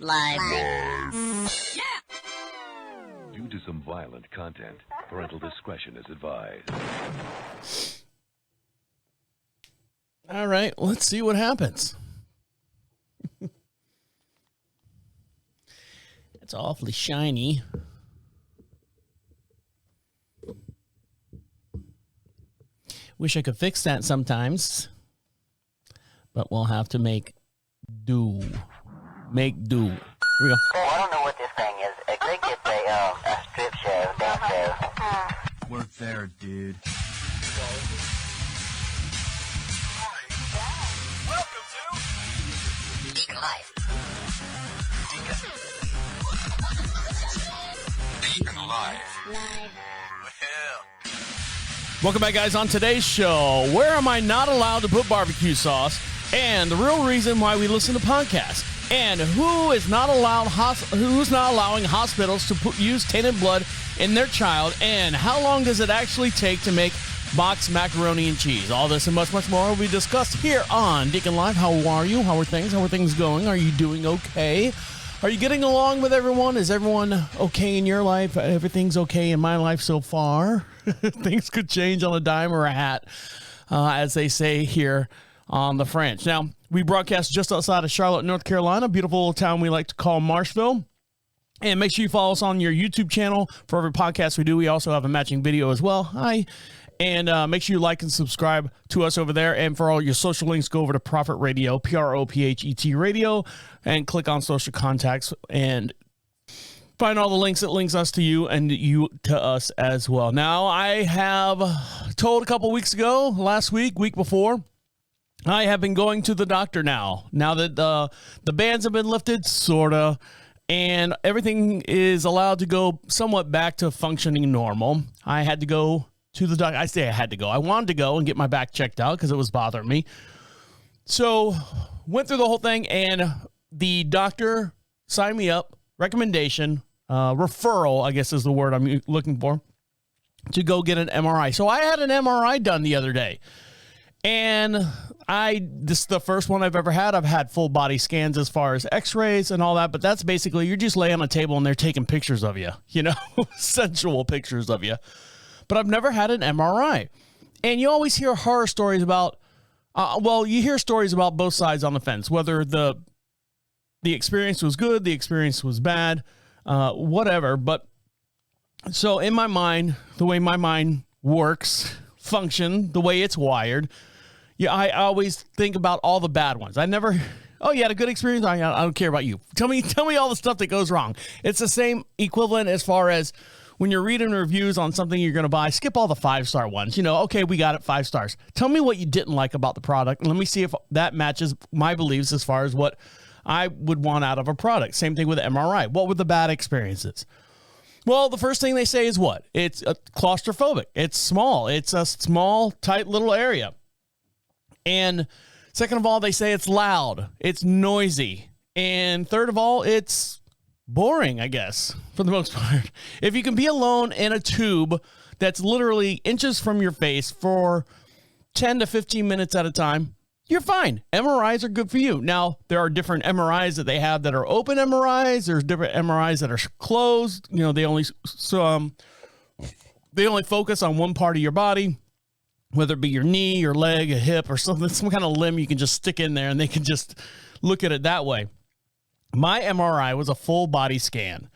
Live. Due to some violent content, parental discretion is advised. All right, let's see what happens. It's awfully shiny. Wish I could fix that sometimes, but we'll have to make do. Make do. Here we go. I don't know what this thing is. I think it's a strip show, dance show. Work there, dude. Welcome to DeaconLive. DeaconLive. Welcome back, guys. On today's show, where am I not allowed to put barbecue sauce, and the real reason why we listen to podcasts, and who's not allowing hospitals to use tainted blood in their child, and how long does it actually take to make boxed macaroni and cheese? All this and much, much more will be discussed here on DeaconLive. How are you? How are things? How are things going? Are you doing okay? Are you getting along with everyone? Is everyone okay in your life? Everything's okay in my life so far. Things could change on a dime or a hat, as they say here on the French. Now, we broadcast just outside of Charlotte, North Carolina, beautiful little town we like to call Marshville. And make sure you follow us on your YouTube channel for every podcast we do. We also have a matching video as well. Hi. And make sure you like and subscribe to us over there. And for all your social links, go over to Prophet Radio, Prophet Radio, and click on social contacts and find all the links that links us to you and you to us as well. Now, I have told a couple weeks ago, last week before, I have been going to the doctor now that the bans have been lifted, sort of, and everything is allowed to go somewhat back to functioning normal. I had to go to the doctor. I say I had to go. I wanted to go and get my back checked out because it was bothering me. So went through the whole thing, and the doctor signed me up, recommendation, referral, I guess is the word I'm looking for, to go get an MRI. So I had an MRI done the other day, and this is the first one I've ever had. I've had full body scans as far as x-rays and all that, but that's basically, you're just laying on a table and they're taking pictures of you, sensual pictures of you. But I've never had an MRI. And you always hear horror stories about, you hear stories about both sides on the fence, whether the experience was good, the experience was bad, whatever. But so in my mind, the way my mind works, function, the way it's wired, I always think about all the bad ones. I never, you had a good experience? I don't care about you. Tell me all the stuff that goes wrong. It's the same equivalent as far as when you're reading reviews on something you're going to buy, skip all the 5-star ones. Okay, we got it, 5 stars. Tell me what you didn't like about the product, and let me see if that matches my beliefs as far as what I would want out of a product. Same thing with MRI. What were the bad experiences? Well, the first thing they say is what? It's claustrophobic. It's small. It's a small, tight little area. And second of all, they say it's loud. It's noisy. And third of all, it's boring, I guess, for the most part. If you can be alone in a tube that's literally inches from your face for 10 to 15 minutes at a time, you're fine. MRIs are good for you. Now, there are different MRIs that they have that are open MRIs. There's different MRIs that are closed. They only focus on one part of your body, whether it be your knee, your leg, a hip, or something, some kind of limb you can just stick in there and they can just look at it that way. My MRI was a full body scan.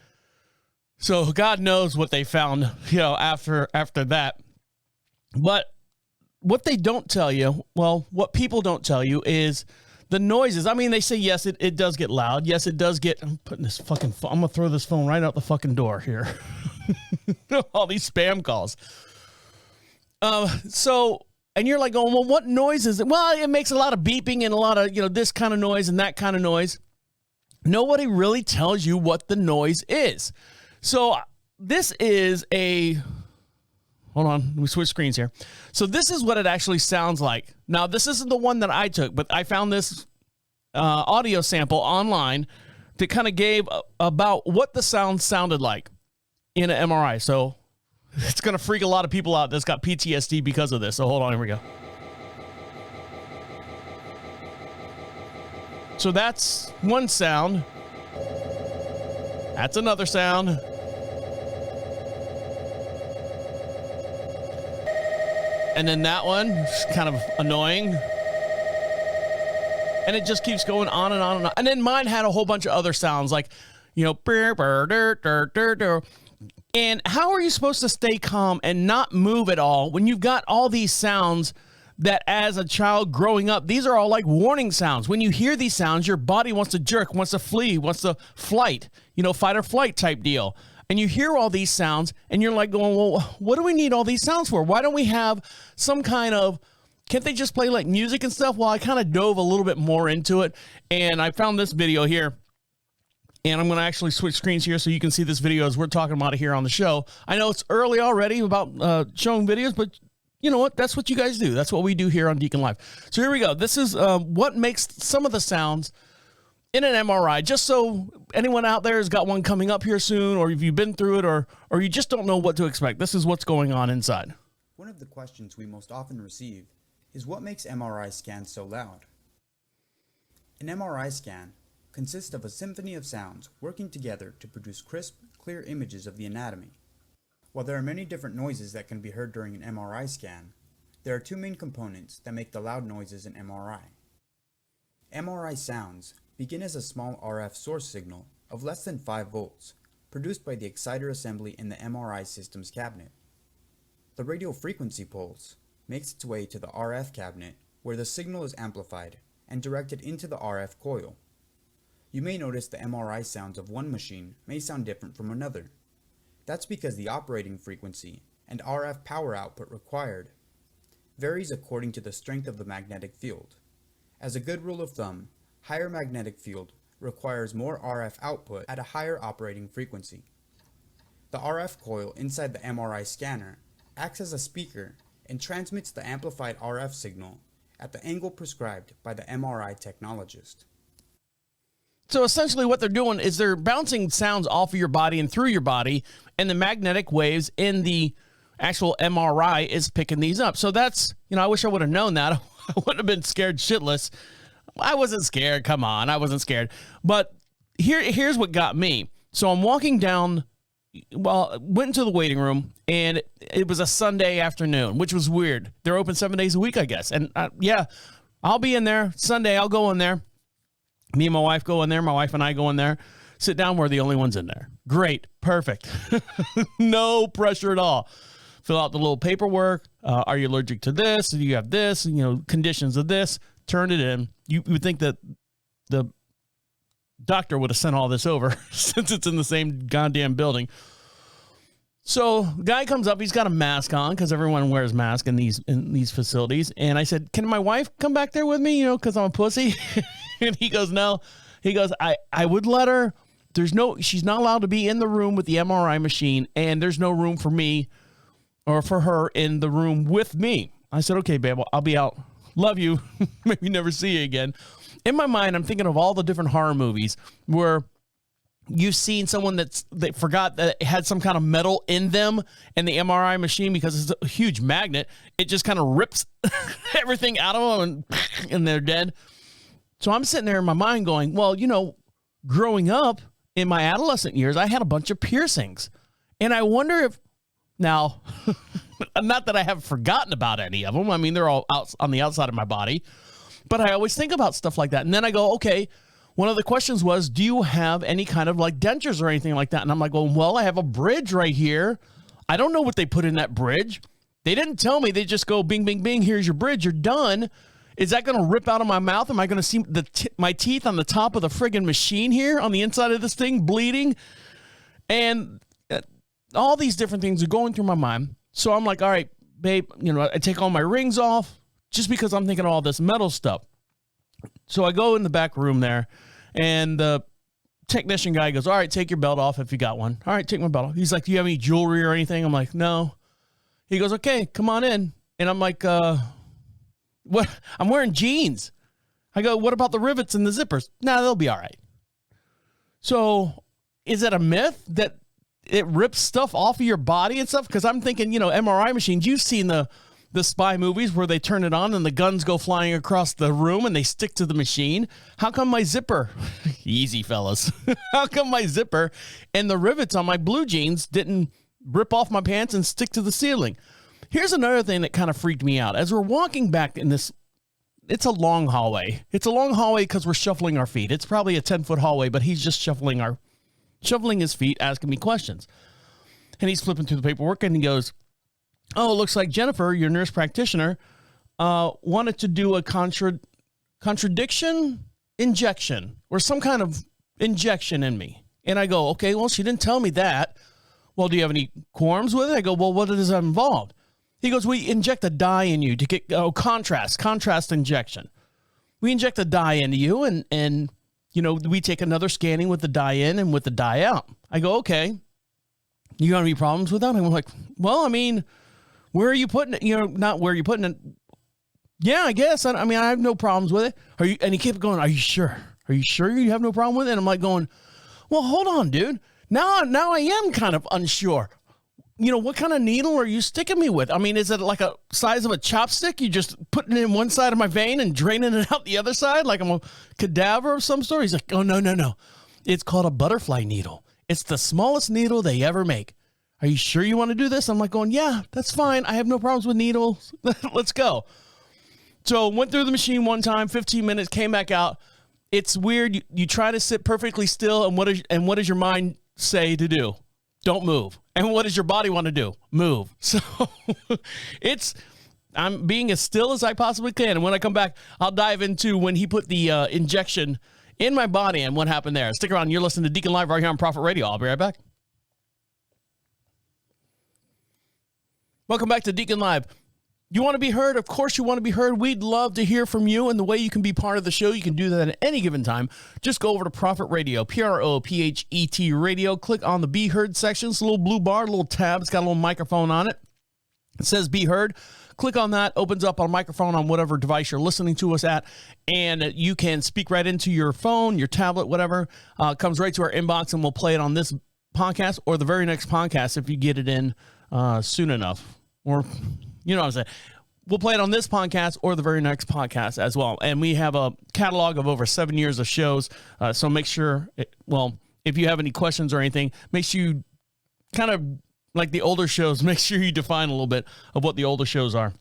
So God knows what they found, after that. But what they don't tell you, what people don't tell you is the noises. I mean, they say, yes, it does get loud. Yes, it does get, I'm going to throw this phone right out the fucking door here. All these spam calls. And you're like going, well, what noise is it? Well, it makes a lot of beeping and a lot of, this kind of noise and that kind of noise. Nobody really tells you what the noise is. So this is hold on, let me switch screens here. So this is what it actually sounds like. Now, this isn't the one that I took, but I found this audio sample online that kind of gave about what the sound sounded like in an MRI. So it's going to freak a lot of people out that's got PTSD because of this. So hold on, here we go. So that's one sound. That's another sound. And then that one is kind of annoying. And it just keeps going on and on and on. And then mine had a whole bunch of other sounds like, you know, burr, burr, dur, dur, dur, dur. And how are you supposed to stay calm and not move at all when you've got all these sounds that as a child growing up, these are all like warning sounds. When you hear these sounds, your body wants to jerk, wants to flee, wants to flight, you know, fight or flight type deal. And you hear all these sounds and you're like going, well, what do we need all these sounds for? Why don't we have some kind of, can't they just play like music and stuff? Well, I kind of dove a little bit more into it and I found this video here. And I'm going to actually switch screens here so you can see this video as we're talking about it here on the show. I know it's early already about showing videos, but you know what? That's what you guys do. That's what we do here on DeaconLive. So here we go. This is what makes some of the sounds in an MRI, just so anyone out there has got one coming up here soon, or if you've been through it, or you just don't know what to expect. This is what's going on inside. One of the questions we most often receive is what makes MRI scans so loud? An MRI scan consists of a symphony of sounds working together to produce crisp, clear images of the anatomy. While there are many different noises that can be heard during an MRI scan, there are two main components that make the loud noises in MRI. MRI sounds begin as a small RF source signal of less than 5 volts, produced by the exciter assembly in the MRI system's cabinet. The radio frequency pulse makes its way to the RF cabinet, where the signal is amplified and directed into the RF coil. You may notice the MRI sounds of one machine may sound different from another. That's because the operating frequency and RF power output required varies according to the strength of the magnetic field. As a good rule of thumb, higher magnetic field requires more RF output at a higher operating frequency. The RF coil inside the MRI scanner acts as a speaker and transmits the amplified RF signal at the angle prescribed by the MRI technologist. So essentially what they're doing is they're bouncing sounds off of your body and through your body, and the magnetic waves in the actual MRI is picking these up. So that's, you know, I wish I would have known that. I wouldn't have been scared shitless. I wasn't scared. Come on. I wasn't scared. But here's what got me. So I'm walking down, well, went into the waiting room, and it was a Sunday afternoon, which was weird. They're open 7 days a week, I guess. And yeah, I'll be in there. Sunday, I'll go in there. Me and my wife go in there. My wife and I go in there. Sit down. We're the only ones in there. Great. Perfect. No pressure at all. Fill out the little paperwork. Are you allergic to this? Do you have this? You know, conditions of this. Turn it in. You would think that the doctor would have sent all this over since it's in the same goddamn building. So the guy comes up. He's got a mask on because everyone wears masks in these facilities. And I said, can my wife come back there with me? You know, because I'm a pussy. And he goes, no. He goes, I would let her. She's not allowed to be in the room with the MRI machine. And there's no room for me or for her in the room with me. I said, okay, babe, I'll be out. Love you. Maybe never see you again. In my mind, I'm thinking of all the different horror movies where you've seen someone they forgot that it had some kind of metal in them and the MRI machine, because it's a huge magnet, it just kind of rips everything out of them and they're dead. So I'm sitting there in my mind going, well, you know, growing up in my adolescent years, I had a bunch of piercings. And I wonder if now, not that I have forgotten about any of them. I mean, they're all out on the outside of my body, but I always think about stuff like that. And then I go, okay, one of the questions was, do you have any kind of like dentures or anything like that? And I'm like, well, I have a bridge right here. I don't know what they put in that bridge. They didn't tell me. They just go, bing, bing, bing. Here's your bridge. You're done. Is that going to rip out of my mouth? Am I going to see my teeth on the top of the friggin' machine here on the inside of this thing bleeding? And all these different things are going through my mind. So I'm like, all right, babe, you know, I take all my rings off just because I'm thinking of all this metal stuff. So I go in the back room there, and the technician guy goes, all right, take your belt off if you got one. All right, take my belt off. He's like, do you have any jewelry or anything? I'm like, no. He goes, okay, come on in. And I'm like, what? I'm wearing jeans. I go, what about the rivets and the zippers? Nah, they'll be all right. So is it a myth that it rips stuff off of your body and stuff? Because I'm thinking, you know, MRI machines, you've seen the spy movies where they turn it on and the guns go flying across the room and they stick to the machine. How come my zipper, Easy, fellas. How come my zipper and the rivets on my blue jeans didn't rip off my pants and stick to the ceiling? Here's another thing that kind of freaked me out. As we're walking back in this, it's a long hallway. It's a long hallway because we're shuffling our feet. It's probably a 10-foot hallway, but he's just shuffling his feet, asking me questions. And he's flipping through the paperwork, and he goes, oh, it looks like Jennifer, your nurse practitioner, wanted to do a contradiction injection or some kind of injection in me. And I go, okay, well, she didn't tell me that. Well, do you have any qualms with it? I go, well, what does that involve? He goes, we inject a dye in you to get contrast injection. We inject a dye into you and we take another scanning with the dye in and with the dye out. I go, okay. You got any problems with that? I'm like, well, I mean, where are you putting it? Not where you're putting it. Yeah, I guess. I have no problems with it. And he kept going, are you sure? Are you sure you have no problem with it? And I'm like going, well, hold on, dude. Now I am kind of unsure. What kind of needle are you sticking me with? I mean, is it like a size of a chopstick? You just putting it in one side of my vein and draining it out the other side like I'm a cadaver of some sort? He's like, oh, no. It's called a butterfly needle. It's the smallest needle they ever make. Are you sure you want to do this? I'm like going, yeah, that's fine. I have no problems with needles. Let's go. So went through the machine one time, 15 minutes, came back out. It's weird. You try to sit perfectly still, and what does your mind say to do? Don't move. And what does your body want to do? Move. So I'm being as still as I possibly can. And when I come back, I'll dive into when he put the injection in my body and what happened there. Stick around. You're listening to Deacon Live right here on Prophet Radio. I'll be right back. Welcome back to Deacon Live. You want to be heard? Of course you want to be heard. We'd love to hear from you, and the way you can be part of the show, you can do that at any given time. Just go over to Prophet Radio, PROPHET Radio. Click on the Be Heard section. It's a little blue bar, a little tab. It's got a little microphone on it. It says Be Heard. Click on that. Opens up a microphone on whatever device you're listening to us at, and you can speak right into your phone, your tablet, whatever. Comes right to our inbox, and we'll play it on this podcast or the very next podcast if you get it in soon enough. Or... you know what I'm saying? We'll play it on this podcast or the very next podcast as well. And we have a catalog of over 7 years of shows. So make sure, if you have any questions or anything, make sure you kind of like the older shows, make sure you define a little bit of what the older shows are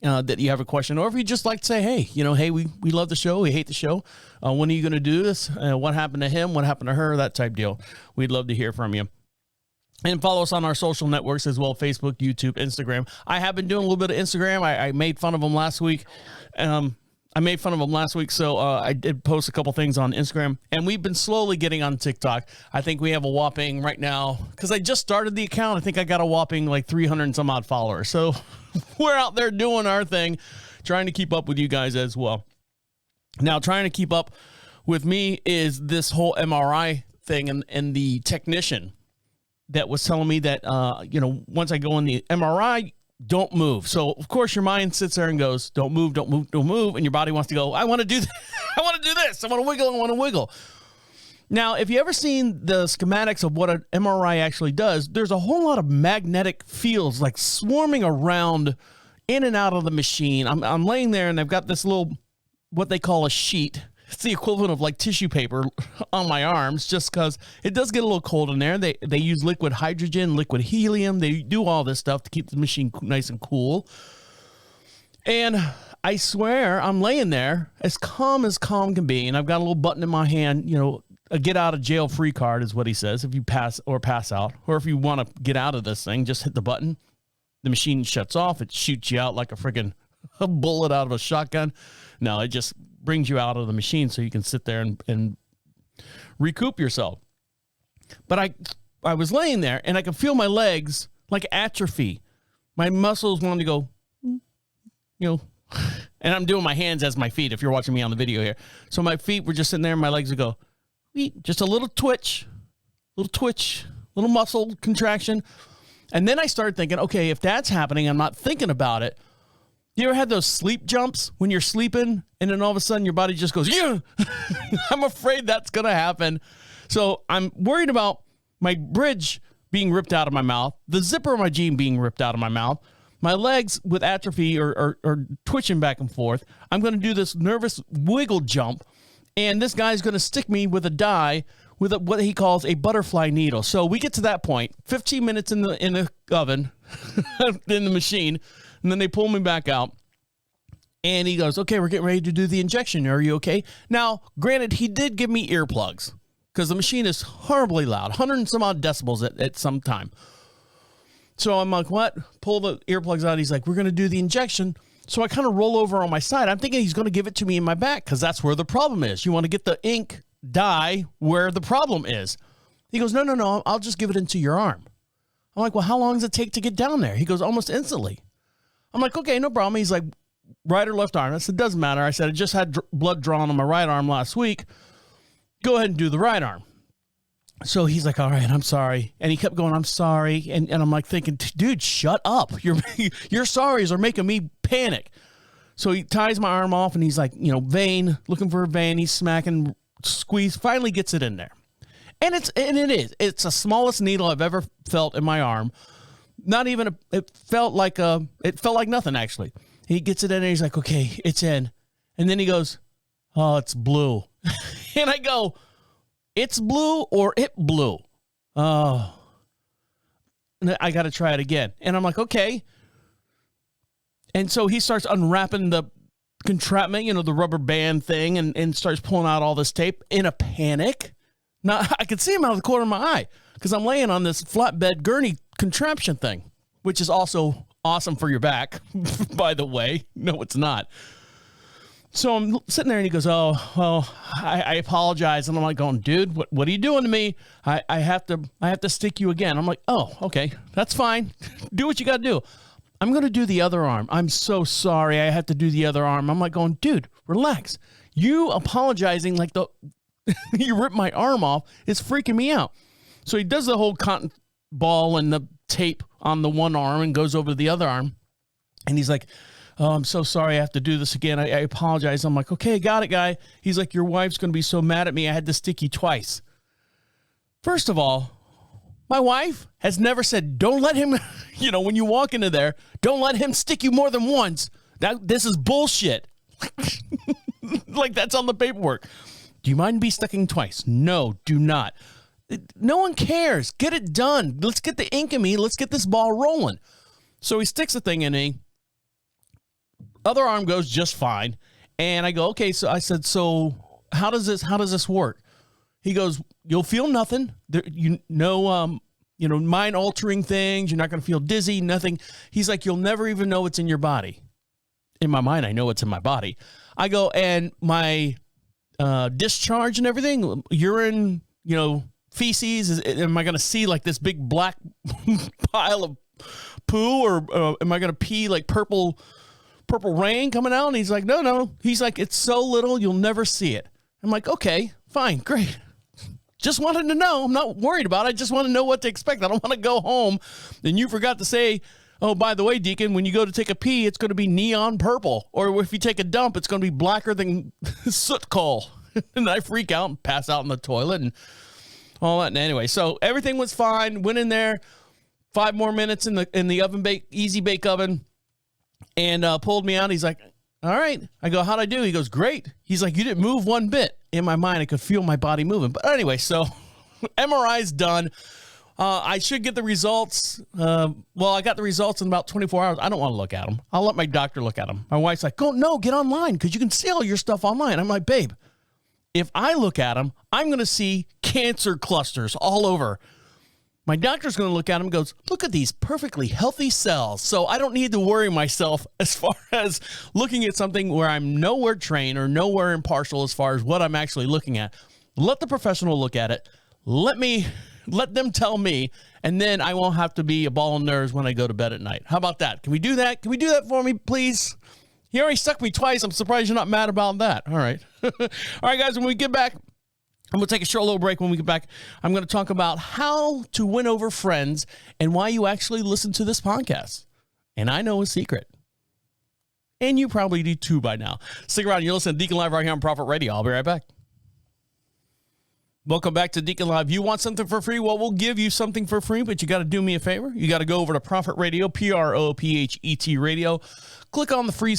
that you have a question. Or if you just like to say, hey, we love the show. We hate the show. When are you going to do this? What happened to him? What happened to her? That type deal. We'd love to hear from you. And follow us on our social networks as well, Facebook, YouTube, Instagram. I have been doing a little bit of Instagram. I made fun of them last week. So I did post a couple things on Instagram. And we've been slowly getting on TikTok. I think we have a whopping right now, because I just started the account, I think I got a whopping like 300 and some odd followers. So we're out there doing our thing, trying to keep up with you guys as well. Now, trying to keep up with me is this whole MRI thing and the technician that was telling me that, once I go in the MRI, don't move. So, of course, your mind sits there and goes, don't move, don't move, don't move. And your body wants to go, I want to do that. I want to do this. I want to wiggle. I want to wiggle. Now, if you ever seen the schematics of what an MRI actually does, there's a whole lot of magnetic fields like swarming around in and out of the machine. I'm laying there and I've got this little, what they call a sheet. It's the equivalent of like tissue paper on my arms, just because it does get a little cold in there. They use liquid hydrogen, liquid helium. They do all this stuff to keep the machine nice and cool. And I swear I'm laying there as calm can be. And I've got a little button in my hand, a get out of jail free card is what he says. If you pass out, or if you want to get out of this thing, just hit the button. The machine shuts off. It shoots you out like a bullet out of a shotgun. No, it just brings you out of the machine so you can sit there and recoup yourself. But I was laying there and I could feel my legs like atrophy. My muscles wanted to go, and I'm doing my hands as my feet if you're watching me on the video here. So my feet were just sitting there and my legs would go, just a little twitch, little muscle contraction. And then I started thinking, okay, if that's happening, I'm not thinking about it. You ever had those sleep jumps when you're sleeping and then all of a sudden your body just goes, yeah, I'm afraid that's going to happen. So I'm worried about my bridge being ripped out of my mouth, the zipper of my jean being ripped out of my mouth, my legs with atrophy or twitching back and forth. I'm going to do this nervous wiggle jump and this guy's going to stick me with a dye with what he calls a butterfly needle. So we get to that point, 15 minutes in the oven, in the machine, and then they pull me back out. And he goes, okay, we're getting ready to do the injection. Are you okay? Now, granted, he did give me earplugs because the machine is horribly loud, 100 and some odd decibels at some time. So I'm like, what? Pull the earplugs out. He's like, we're going to do the injection. So I kind of roll over on my side. I'm thinking he's going to give it to me in my back because that's where the problem is. You want to get the ink dye where the problem is. He goes, no, I'll just give it into your arm. I'm like, well, how long does it take to get down there? He goes, almost instantly. I'm like, okay, no problem. He's like, right or left arm? I said, doesn't matter. I said, I just had blood drawn on my right arm last week. Go ahead and do the right arm. So he's like, all right, I'm sorry. And he kept going, I'm sorry. And I'm like thinking, dude, shut up. Your sorries are making me panic. So he ties my arm off and he's like, vein, looking for a vein. He's smacking, squeeze, finally gets it in there. And it's the smallest needle I've ever felt in my arm. Not even, it felt like nothing actually. He gets it in and he's like, okay, it's in. And then he goes, oh, it's blue. And I go, it's blue or it blue? Oh. And I got to try it again. And I'm like, okay. And so he starts unwrapping the contraption, the rubber band thing, and starts pulling out all this tape in a panic. Now, I could see him out of the corner of my eye because I'm laying on this flatbed gurney contraption thing, which is also awesome for your back, by the way. No, it's not. So I'm sitting there and he goes, oh, well, I apologize. And I'm like going, dude, what are you doing to me? I have to stick you again. I'm like, oh, okay, that's fine. Do what you got to do. I'm going to do the other arm. I'm so sorry. I have to do the other arm. I'm like going, dude, relax. You apologizing like you ripped my arm off is freaking me out. So he does the whole cotton ball and the tape on the one arm and goes over to the other arm. And he's like, oh, I'm so sorry I have to do this again. I apologize. I'm like, okay, got it, guy. He's like, your wife's going to be so mad at me. I had to stick you twice. First of all, my wife has never said, don't let him, when you walk into there, don't let him stick you more than once. This is bullshit. Like that's on the paperwork. Do you mind me sticking twice? No, do not. No one cares. Get it done. Let's get the ink in me. Let's get this ball rolling. So he sticks the thing in me. Other arm goes just fine. And I go, okay. So I said, so how does this work? He goes, you'll feel nothing. Mind altering things. You're not going to feel dizzy, nothing. He's like, you'll never even know what's in your body. In my mind, I know what's in my body. I go, and my discharge and everything, urine, feces, am I going to see like this big black pile of poo, or am I going to pee like purple rain coming out? And he's like, no. He's like, it's so little, you'll never see it. I'm like, okay, fine, great. Just wanted to know. I'm not worried about it. I just want to know what to expect. I don't want to go home and you forgot to say, oh, by the way, Deacon, when you go to take a pee, it's going to be neon purple. Or if you take a dump, it's going to be blacker than soot coal. And I freak out and pass out in the toilet and all that. And anyway, so everything was fine. Went in there, 5 more minutes in the oven easy bake oven, and pulled me out. He's like, all right. I go, how'd I do? He goes, great. He's like, you didn't move one bit. In my mind, I could feel my body moving. But anyway, so MRI's done. I should get the results. I got the results in about 24 hours. I don't want to look at them. I'll let my doctor look at them. My wife's like, no, get online because you can see all your stuff online. I'm like, babe, if I look at them, I'm going to see cancer clusters all over. My doctor's going to look at them and goes, look at these perfectly healthy cells. So I don't need to worry myself as far as looking at something where I'm nowhere trained or nowhere impartial as far as what I'm actually looking at. Let the professional look at it. Let them tell me, and then I won't have to be a ball of nerves when I go to bed at night. How about that? Can we do that? Can we do that for me, please? He already stuck me twice. I'm surprised you're not mad about that. All right. All right, guys, when we get back, I'm going to take a short little break. When we get back, I'm going to talk about how to win over friends and why you actually listen to this podcast. And I know a secret. And you probably do too by now. Stick around. You're listening to Deacon Live right here on Prophet Radio. I'll be right back. Welcome back to Deacon Live. You want something for free? Well, we'll give you something for free, but you got to do me a favor. You got to go over to Prophet Radio, PROPHET Radio. Click on the free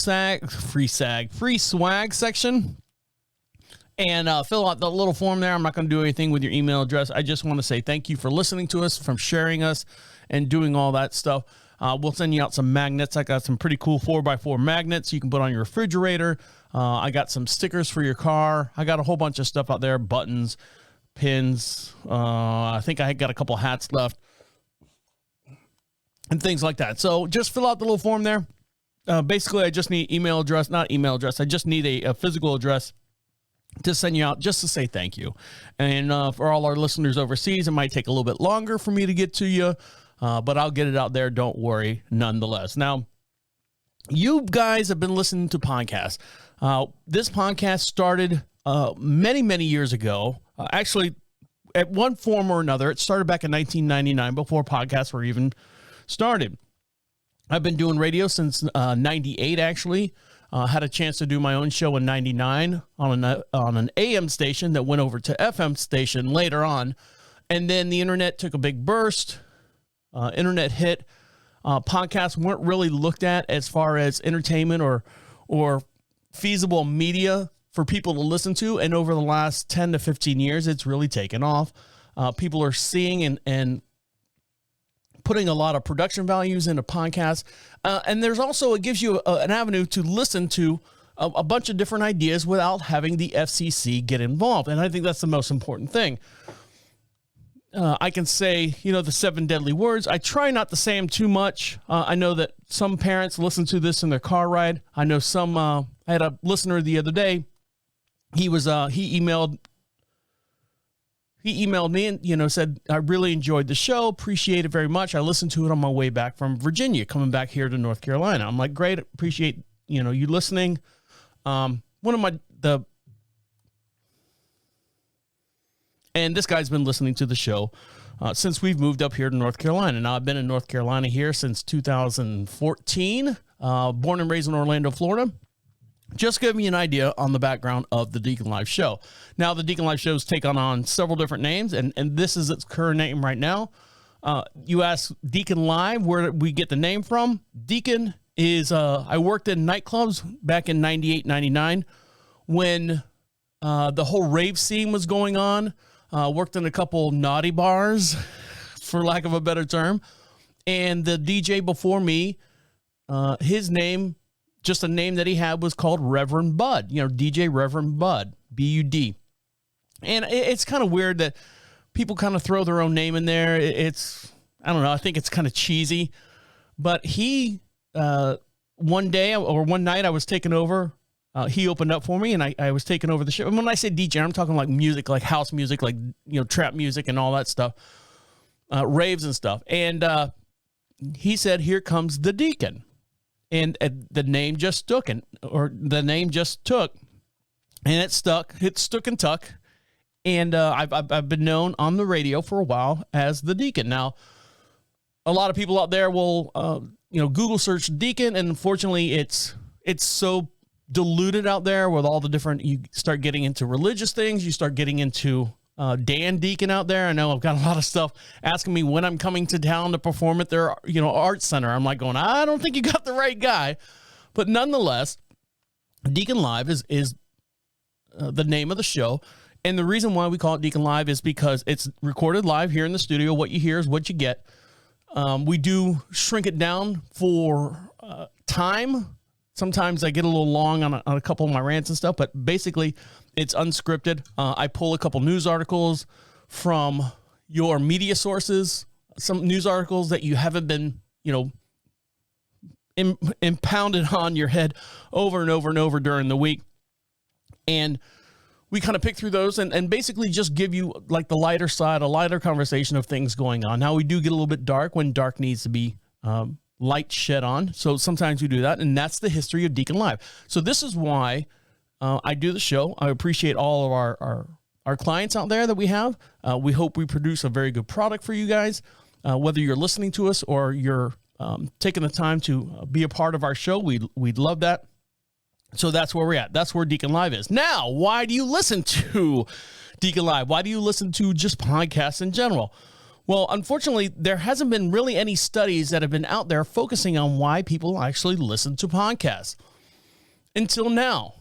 swag section. and fill out the little form there. I'm not going to do anything with your email address. I just want to say thank you for listening to us, from sharing us, and doing all that stuff. We'll send you out some magnets. I got some pretty cool 4x4 magnets you can put on your refrigerator. I got some stickers for your car. I got a whole bunch of stuff out there, buttons, pins. I think I got a couple hats left and things like that. So just fill out the little form there. Basically, I just need not email address. I just need a physical address to send you out, just to say thank you. And for all our listeners overseas, it might take a little bit longer for me to get to you, but I'll get it out there. Don't worry, nonetheless. Now, you guys have been listening to podcasts. This podcast started many, many years ago. Actually, at one form or another, it started back in 1999, before podcasts were even started. I've been doing radio since 98, actually. Had a chance to do my own show in 99 on an AM station that went over to FM station later on. And then the internet took a big burst. Internet hit. Podcasts weren't really looked at as far as entertainment or feasible media for people to listen to. And over the last 10 to 15 years, it's really taken off. People are seeing and putting a lot of production values into podcasts. And there's also, it gives you an avenue to listen to a bunch of different ideas without having the FCC get involved. And I think that's the most important thing. I can say, the 7 deadly words. I try not to say them too much. I know that some parents listen to this in their car ride. I know some, I had a listener the other day. He emailed me and, said, I really enjoyed the show. Appreciate it very much. I listened to it on my way back from Virginia, coming back here to North Carolina. I'm like, great. Appreciate, you listening. And this guy's been listening to the show since we've moved up here to North Carolina. Now, I've been in North Carolina here since 2014, born and raised in Orlando, Florida. Just give me an idea on the background of the DeaconLive show. Now, the DeaconLive shows take on several different names, and this is its current name right now. You ask DeaconLive where we get the name from. Deacon is, I worked in nightclubs back in 98, 99 when the whole rave scene was going on. Worked in a couple naughty bars, for lack of a better term. And the DJ before me, his name, just a name that he had, was called Reverend Bud, DJ Reverend Bud, B-U-D. And it's kind of weird that people kind of throw their own name in there. I don't know, I think it's kind of cheesy. But he, one night I was taking over. He opened up for me, and I was taking over the show. And when I say DJ, I'm talking like music, like house music, like, trap music and all that stuff, raves and stuff. And he said, here comes the Deacon. And the name just stuck, and it stuck. It stuck and tuck. And I've been known on the radio for a while as the Deacon. Now, a lot of people out there will, Google search Deacon, and unfortunately, it's so diluted out there with all the different. You start getting into religious things. You start getting into Dan Deacon out there. I know I've got a lot of stuff asking me when I'm coming to town to perform at their, art center. I'm like going, I don't think you got the right guy. But nonetheless, DeaconLive is the name of the show. And the reason why we call it DeaconLive is because it's recorded live here in the studio. What you hear is what you get. We do shrink it down for time. Sometimes I get a little long on a couple of my rants and stuff, but basically it's unscripted. I pull a couple news articles from your media sources, some news articles that you haven't been, impounded on your head over and over and over during the week. And we kind of pick through those and basically just give you like the lighter side, a lighter conversation of things going on. Now, we do get a little bit dark when dark needs to be light shed on. So sometimes we do that, and that's the history of DeaconLive. So this is why I do the show. I appreciate all of our clients out there that we have. We hope we produce a very good product for you guys, whether you're listening to us or you're taking the time to be a part of our show. We'd love that. So that's where we're at. That's where DeaconLive is. Now, why do you listen to DeaconLive? Why do you listen to just podcasts in general? Well, unfortunately, there hasn't been really any studies that have been out there focusing on why people actually listen to podcasts until now.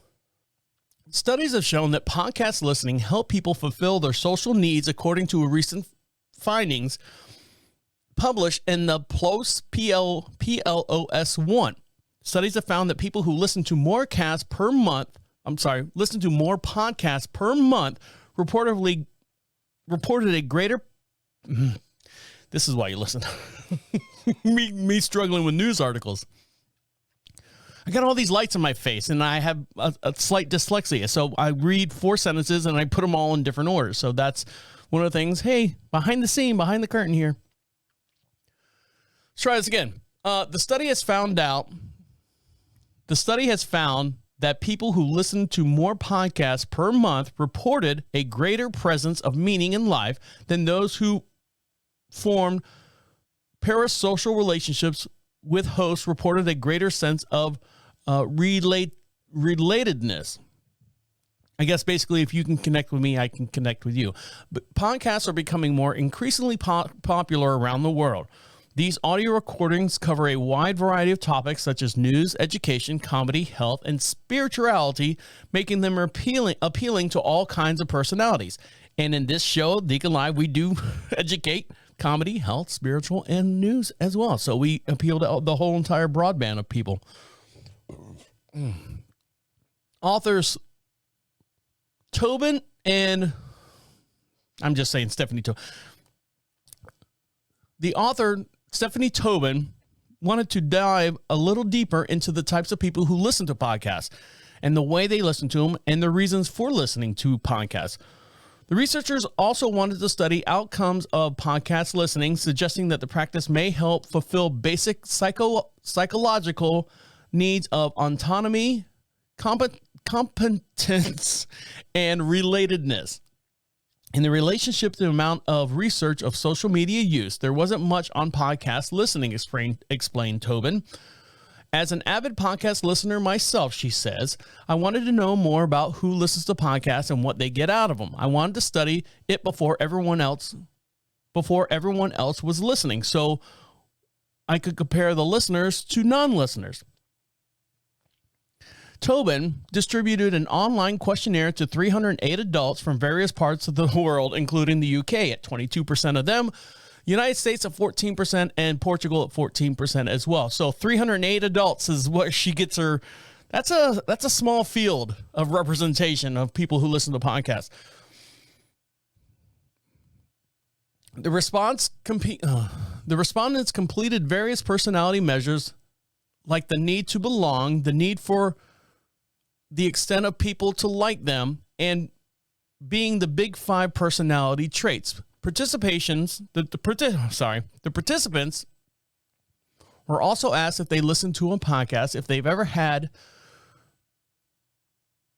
Studies have shown that podcast listening help people fulfill their social needs according to a recent findings published in the PLOS1. Studies have found that people who listen to more podcasts per month reported a greater this is why you listen. me struggling with news articles. I got all these lights in my face and I have a slight dyslexia. So I read 4 sentences and I put them all in different orders. So that's one of the things. Hey, behind the scene, behind the curtain here. Let's try this again. The study has found that people who listen to more podcasts per month reported a greater presence of meaning in life than those who formed parasocial relationships with hosts reported a greater sense of relatedness. I guess basically if you can connect with me, I can connect with you. But podcasts are becoming more increasingly popular around the world. These audio recordings cover a wide variety of topics such as news, education, comedy, health, and spirituality, making them appealing to all kinds of personalities. And in this show, DeaconLive, we do educate, comedy, health, spiritual, and news as well. So we appeal to the whole entire broadband of people. Authors Tobin and I'm just saying Stephanie Tobin. The author Stephanie Tobin wanted to dive a little deeper into the types of people who listen to podcasts and the way they listen to them and the reasons for listening to podcasts. The researchers also wanted to study outcomes of podcast listening, suggesting that the practice may help fulfill basic psychological needs of autonomy, competence, and relatedness. In the relationship to the amount of research of social media use, there wasn't much on podcast listening, explained Tobin. As an avid podcast listener myself, she says, I wanted to know more about who listens to podcasts and what they get out of them. I wanted to study it before everyone else was listening, so I could compare the listeners to non-listeners. Tobin distributed an online questionnaire to 308 adults from various parts of the world, including the UK at 22% of them, United States at 14%, and Portugal at 14% as well. So 308 adults is what she gets her. That's a small field of representation of people who listen to podcasts. The respondents completed various personality measures like the need to belong, the need for the extent of people to like them, and being the big 5 personality traits. The participants were also asked if they listened to a podcast, if they've ever had,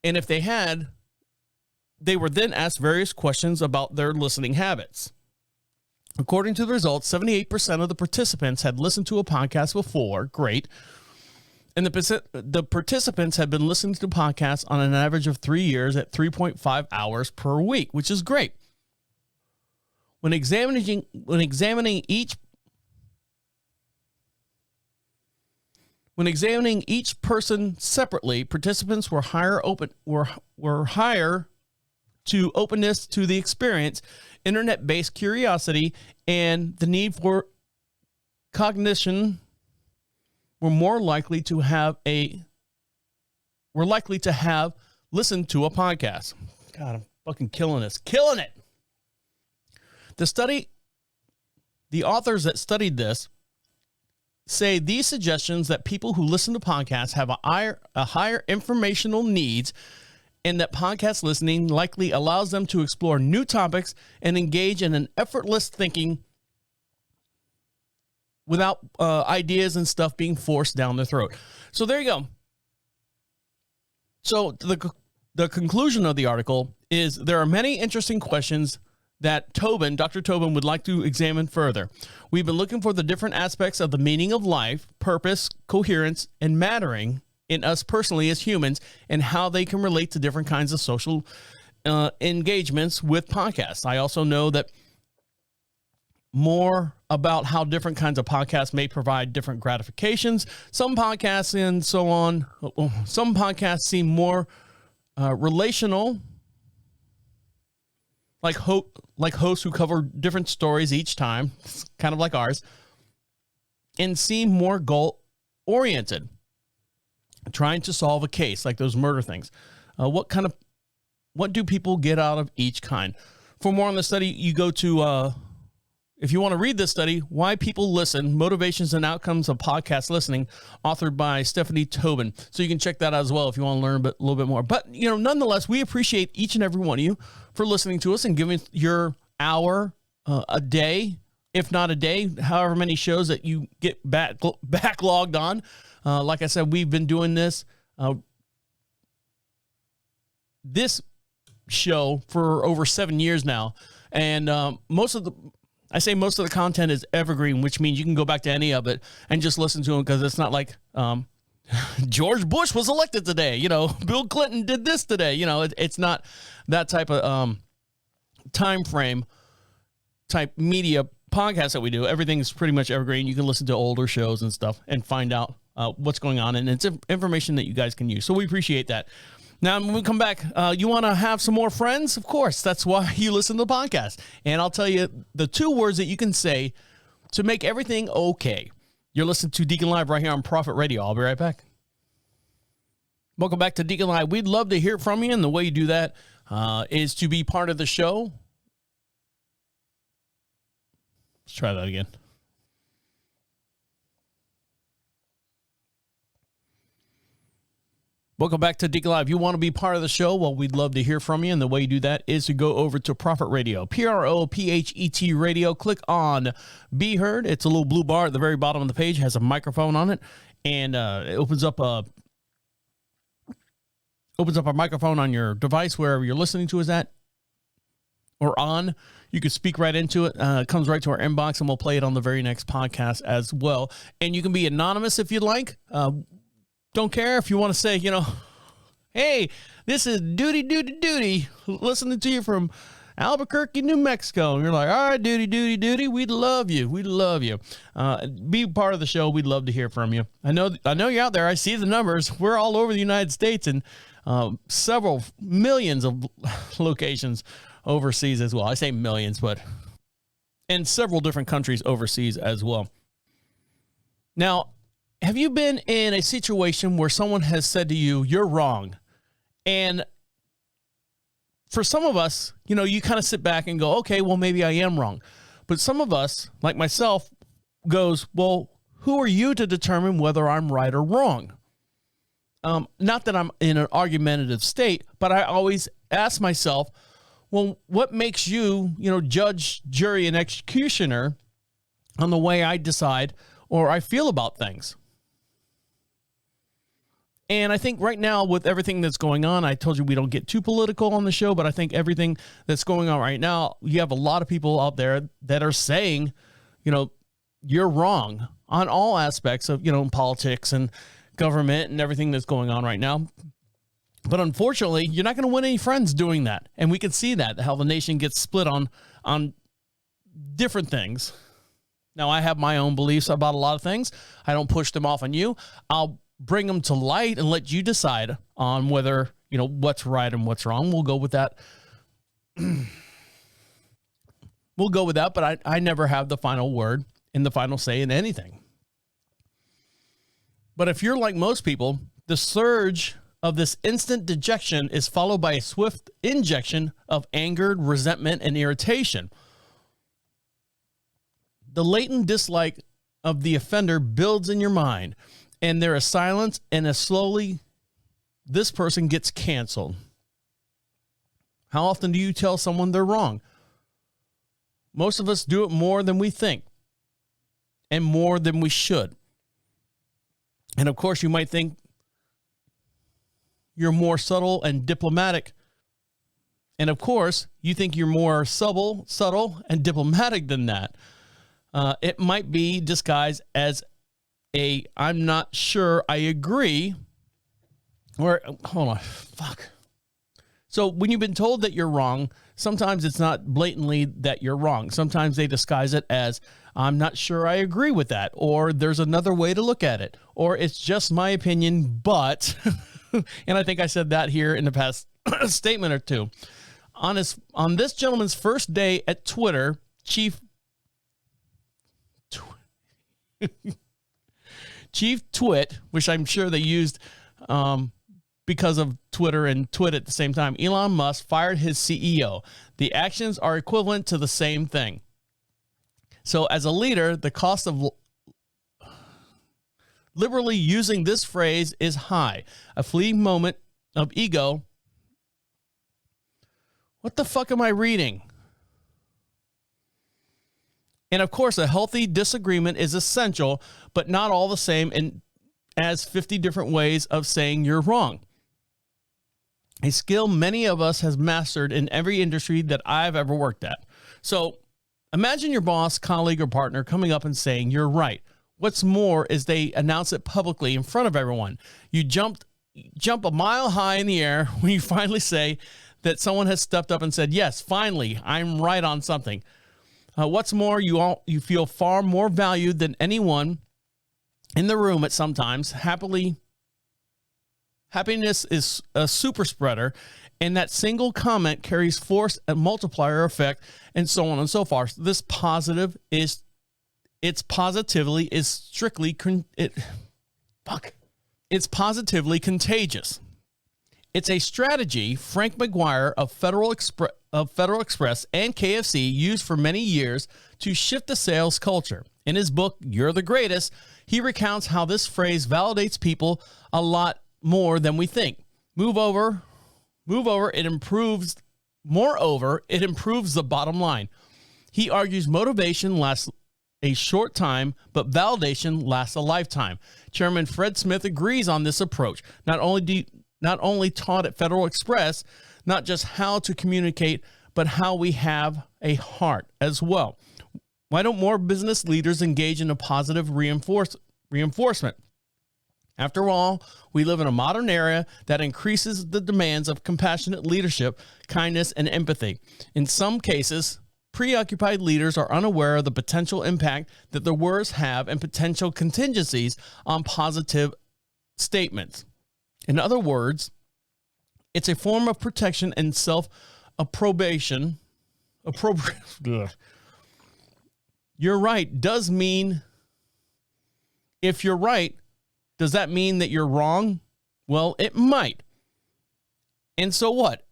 and if they had, they were then asked various questions about their listening habits. According to the results, 78% of the participants had listened to a podcast before. Great. And the participants had been listening to podcasts on an average of 3 years at 3.5 hours per week, which is great. When examining each person separately, participants were higher to openness to the experience, internet-based curiosity, and the need for cognition. Were likely to have listened to a podcast. God, I'm fucking killing this. Killing it. The authors that studied this say these suggestions that people who listen to podcasts have a higher informational needs, and that podcast listening likely allows them to explore new topics and engage in an effortless thinking without ideas and stuff being forced down their throat. So there you go. So the conclusion of the article is there are many interesting questions that Dr. Tobin would like to examine further. We've been looking for the different aspects of the meaning of life, purpose, coherence, and mattering in us personally as humans, and how they can relate to different kinds of social engagements with podcasts. I also know that more about how different kinds of podcasts may provide different gratifications. Some podcasts and so on. Some podcasts seem more relational, like hosts who cover different stories each time, kind of like ours, and seem more goal-oriented, trying to solve a case, like those murder things. What do people get out of each kind? For more on the study, you go to, if you want to read this study, Why People Listen, Motivations and Outcomes of Podcast Listening, authored by Stephanie Tobin. So you can check that out as well if you want to learn a little bit more. But, nonetheless, we appreciate each and every one of you for listening to us and giving your hour a day, if not a day, however many shows that you get backlogged on. Like I said, we've been doing this show for over 7 years now. And most of the content is evergreen, which means you can go back to any of it and just listen to them, because it's not like George Bush was elected today. Bill Clinton did this today. It's not that type of time frame type media podcast that we do. Everything's pretty much evergreen. You can listen to older shows and stuff and find out what's going on. And it's information that you guys can use. So we appreciate that. Now, when we come back, you want to have some more friends? Of course, that's why you listen to the podcast. And I'll tell you the 2 words that you can say to make everything okay. You're listening to Deacon Live right here on Prophet Radio. I'll be right back. Welcome back to Deacon Live. We'd love to hear from you, and the way you do that is to be part of the show. Let's try that again. Welcome back to Deacon Live. You want to be part of the show? Well, we'd love to hear from you, and the way you do that is to go over to Prophet Radio, Prophet Radio. Click on Be Heard. It's a little blue bar at the very bottom of the page. It has a microphone on it, and it opens up a microphone on your device wherever you're listening to us at or on. You can speak right into it. It comes right to our inbox, and we'll play it on the very next podcast as well. And you can be anonymous if you'd like. Don't care if you want to say, hey, this is Duty, listening to you from Albuquerque, New Mexico. And you're like, all right, Duty, we'd love you. Be part of the show. We'd love to hear from you. I know you're out there. I see the numbers. We're all over the United States and several millions of locations overseas as well. I say millions, but in several different countries overseas as well. Now, have you been in a situation where someone has said to you, you're wrong? And for some of us, you kind of sit back and go, okay, well, maybe I am wrong. But some of us, like myself, goes, well, who are you to determine whether I'm right or wrong? Not that I'm in an argumentative state, but I always ask myself, well, what makes you, judge, jury, and executioner on the way I decide or I feel about things? And I think right now, with everything that's going on, I told you we don't get too political on the show, but I think everything that's going on right now, you have a lot of people out there that are saying, you're wrong on all aspects of, politics and government and everything that's going on right now. But unfortunately, you're not going to win any friends doing that. And we can see that, how the nation gets split on different things. Now, I have my own beliefs about a lot of things. I don't push them off on you. I'll bring them to light and let you decide on whether, what's right and what's wrong. We'll go with that. But I never have the final word and the final say in anything. But if you're like most people, the surge of this instant dejection is followed by a swift injection of anger, resentment, and irritation. The latent dislike of the offender builds in your mind, and there is silence, and as slowly this person gets canceled. How often do you tell someone they're wrong? Most of us do it more than we think and more than we should. And of course, you might think you're more subtle and diplomatic. And of course, you think you're more subtle and diplomatic than that. It might be disguised as I'm not sure I agree. Or, hold on, fuck. So when you've been told that you're wrong, sometimes it's not blatantly that you're wrong. Sometimes they disguise it as, I'm not sure I agree with that. Or there's another way to look at it. Or it's just my opinion, but And I think I said that here in the past statement or two. On this gentleman's first day at Twitter, Chief Twit, which I'm sure they used because of Twitter and Twit at the same time, Elon Musk fired his CEO. The actions are equivalent to the same thing. So as a leader, the cost of liberally using this phrase is high. A fleeting moment of ego. What the fuck am I reading? And of course, a healthy disagreement is essential, but not all the same and as 50 different ways of saying you're wrong. A skill many of us has mastered in every industry that I've ever worked at. So imagine your boss, colleague, or partner coming up and saying you're right. What's more is they announce it publicly in front of everyone. You jump a mile high in the air when you finally say that someone has stepped up and said, yes, finally, I'm right on something. What's more, you feel far more valued than anyone in the room at sometimes. Happiness is a super spreader, and that single comment carries force and multiplier effect, and so on and so forth. This it's positively contagious. It's a strategy Frank McGuire of Federal Express and KFC used for many years to shift the sales culture. In his book, You're the Greatest, he recounts how this phrase validates people a lot more than we think. Moreover, it improves the bottom line. He argues motivation lasts a short time, but validation lasts a lifetime. Chairman Fred Smith agrees on this approach. Not only taught at Federal Express, not just how to communicate, but how we have a heart as well. Why don't more business leaders engage in a positive reinforcement? After all, we live in a modern era that increases the demands of compassionate leadership, kindness, and empathy. In some cases, preoccupied leaders are unaware of the potential impact that their words have and potential contingencies on positive statements. In other words, it's a form of protection and self-approbation. You're right does mean, if you're right, does that mean that you're wrong? Well, it might. And so what?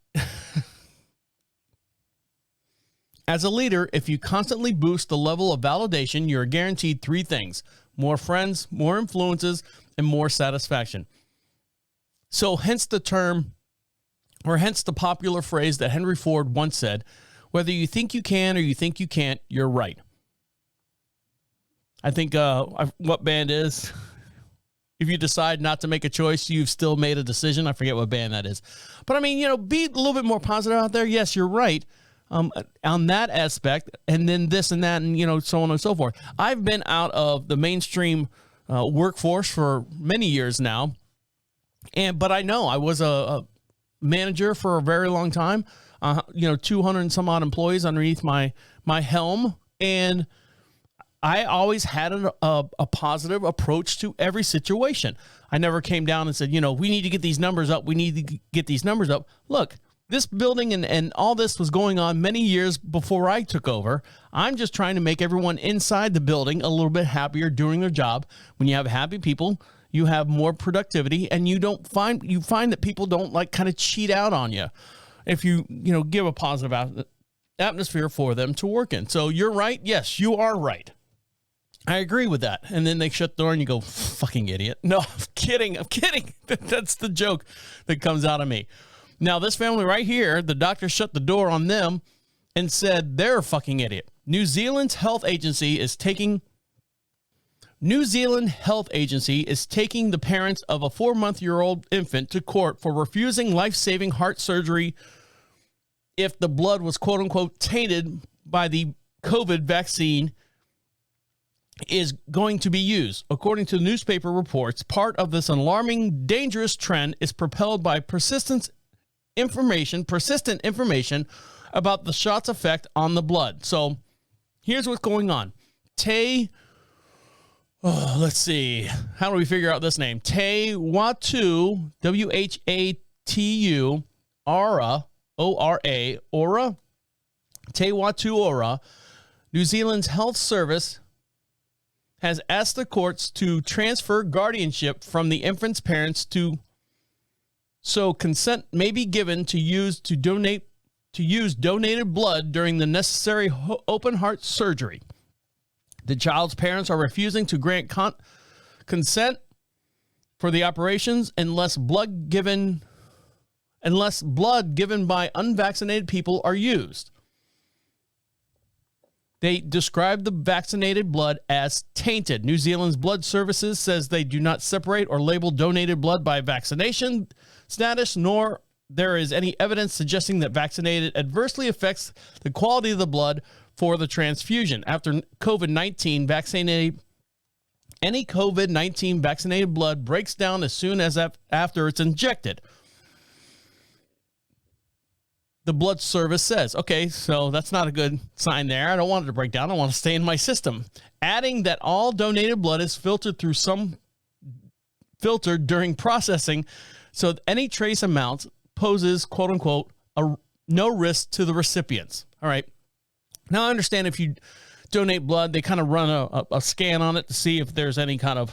As a leader, if you constantly boost the level of validation, you're guaranteed three things: more friends, more influences, and more satisfaction. So hence the popular phrase that Henry Ford once said, whether you think you can or you think you can't, you're right. I think what band is, if you decide not to make a choice, you've still made a decision. I forget what band that is. But I mean, be a little bit more positive out there. Yes, you're right on that aspect. And then this and that and, so on and so forth. I've been out of the mainstream workforce for many years now. But I know I was a manager for a very long time, 200 and some odd employees underneath my helm. And I always had a positive approach to every situation. I never came down and said, we need to get these numbers up. We need to get these numbers up. Look, this building and all this was going on many years before I took over. I'm just trying to make everyone inside the building a little bit happier doing their job. When you have happy people, you have more productivity, and you find that people don't kind of cheat out on you if you give a positive atmosphere for them to work in. So you're right. Yes, you are right. I agree with that. And then they shut the door and you go, fucking idiot. No, I'm kidding. That's the joke that comes out of me. Now, this family right here, the doctor shut the door on them and said they're a fucking idiot. New Zealand Health Agency is taking the parents of a 4-month-old infant to court for refusing life-saving heart surgery if the blood was quote-unquote tainted by the COVID vaccine is going to be used. According to newspaper reports, part of this alarming, dangerous trend is propelled by persistent information about the shot's effect on the blood. So here's what's going on. Oh, let's see. How do we figure out this name? Te-Watu, W-H-A-T-U, Aura, O-R-A, Aura, Te-Watu Aura, New Zealand's health service has asked the courts to transfer guardianship from the infant's parents so consent may be given to use donated blood during the necessary open heart surgery. The child's parents are refusing to grant consent for the operations unless blood given by unvaccinated people are used. They describe the vaccinated blood as tainted. New Zealand's blood services says they do not separate or label donated blood by vaccination status, nor there is any evidence suggesting that vaccinated adversely affects the quality of the blood for the transfusion. After COVID-19 vaccinated, any COVID-19 vaccinated blood breaks down as soon as after it's injected. The blood service says, okay, so that's not a good sign there. I don't want it to break down. I want to stay in my system. Adding that all donated blood is filtered during processing, so any trace amount poses, quote unquote, no risk to the recipients. All right. Now I understand if you donate blood, they kind of run a scan on it to see if there's any kind of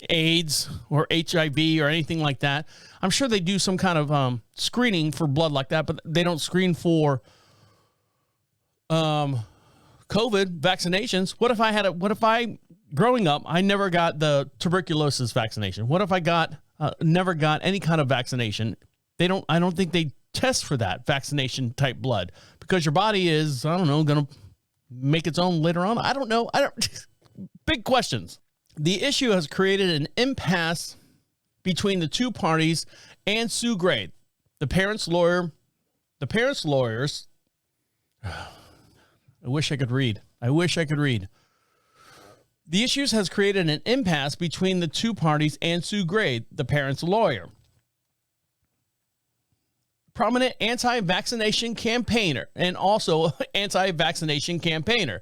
AIDS or HIV or anything like that. I'm sure they do some kind of screening for blood like that, but they don't screen for COVID vaccinations. What if I growing up, I never got the tuberculosis vaccination? What if I never got any kind of vaccination? I don't think they test for that vaccination type blood because your body is, I don't know, going to make its own later on. I don't know. Big questions. The issue has created an impasse between the two parties and Sue Gray, the parents' lawyers. I wish I could read. The issues has created an impasse between the two parties and Sue Gray, the parents' lawyer. Prominent anti-vaccination campaigner and also anti-vaccination campaigner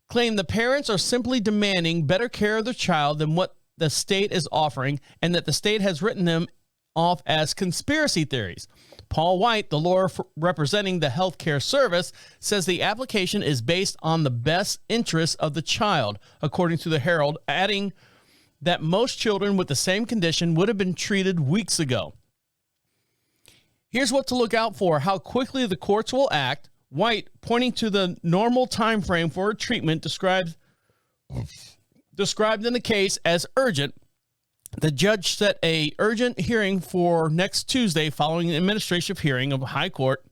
claimed the parents are simply demanding better care of their child than what the state is offering, and that the state has written them off as conspiracy theories. Paul White, the lawyer representing the healthcare service, says the application is based on the best interests of the child, according to the Herald, adding that most children with the same condition would have been treated weeks ago. Here's what to look out for: how quickly the courts will act. White, pointing to the normal time frame for treatment described in the case as urgent. The judge set a urgent hearing for next Tuesday following an administrative hearing of High Court.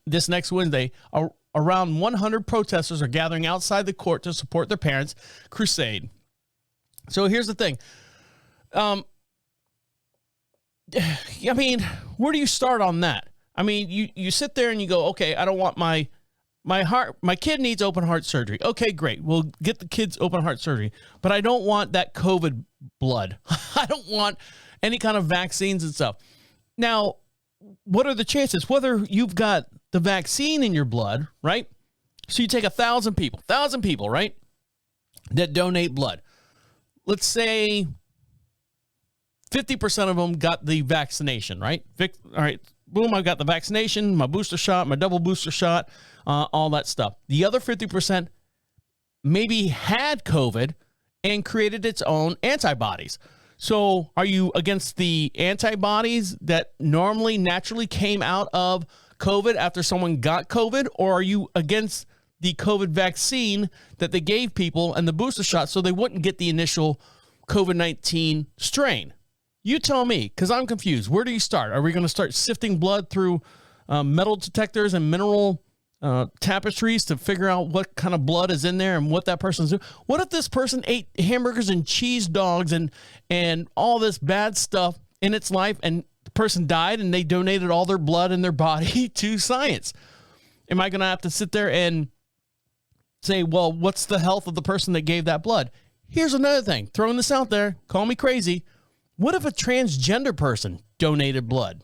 This next Wednesday, around 100 protesters are gathering outside the court to support their parents' crusade. So here's the thing. I mean, where do you start on that? I mean, you sit there and you go, okay, I don't want my kid needs open heart surgery. Okay, great. We'll get the kids open heart surgery, but I don't want that COVID blood. I don't want any kind of vaccines and stuff. Now, what are the chances? Whether you've got the vaccine in your blood, right? So you take 1,000 people, right? That donate blood. Let's say 50% of them got the vaccination, right? All right. Boom, I got the vaccination, my booster shot, my double booster shot, all that stuff. The other 50% maybe had COVID and created its own antibodies. So are you against the antibodies that normally naturally came out of COVID after someone got COVID? Or are you against the COVID vaccine that they gave people and the booster shot so they wouldn't get the initial COVID-19 strain? You tell me, because I'm confused. Where do you start? Are we going to start sifting blood through metal detectors and mineral tapestries to figure out what kind of blood is in there and what that person's doing? What if this person ate hamburgers and cheese dogs and all this bad stuff in its life, and the person died and they donated all their blood and their body to science? Am I going to have to sit there and say, well, what's the health of the person that gave that blood? Here's another thing. Throwing this out there. Call me crazy. What if a transgender person donated blood?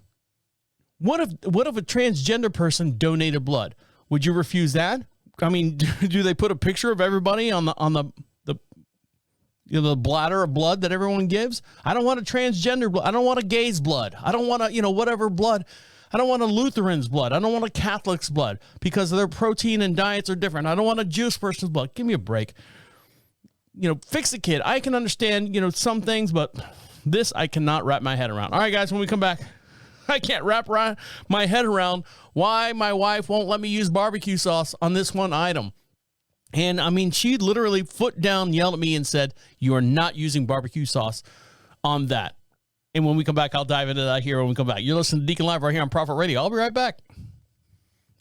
What if a transgender person donated blood? Would you refuse that? I mean, do they put a picture of everybody on the You know, the bladder of blood that everyone gives. I don't want a transgender blood. I don't want a gay's blood. I don't want a, whatever blood. I don't want a Lutheran's blood. I don't want a Catholic's blood because their protein and diets are different. I don't want a Jewish person's blood. Give me a break. Fix a kid. I can understand, some things, but this I cannot wrap my head around. All right, guys, when we come back, I can't wrap my head around why my wife won't let me use barbecue sauce on this one item. And I mean, she literally foot down yelled at me and said, "You are not using barbecue sauce on that." And when we come back, I'll dive into that here when we come back. You're listening to Deacon Live right here on Prophet Radio. I'll be right back.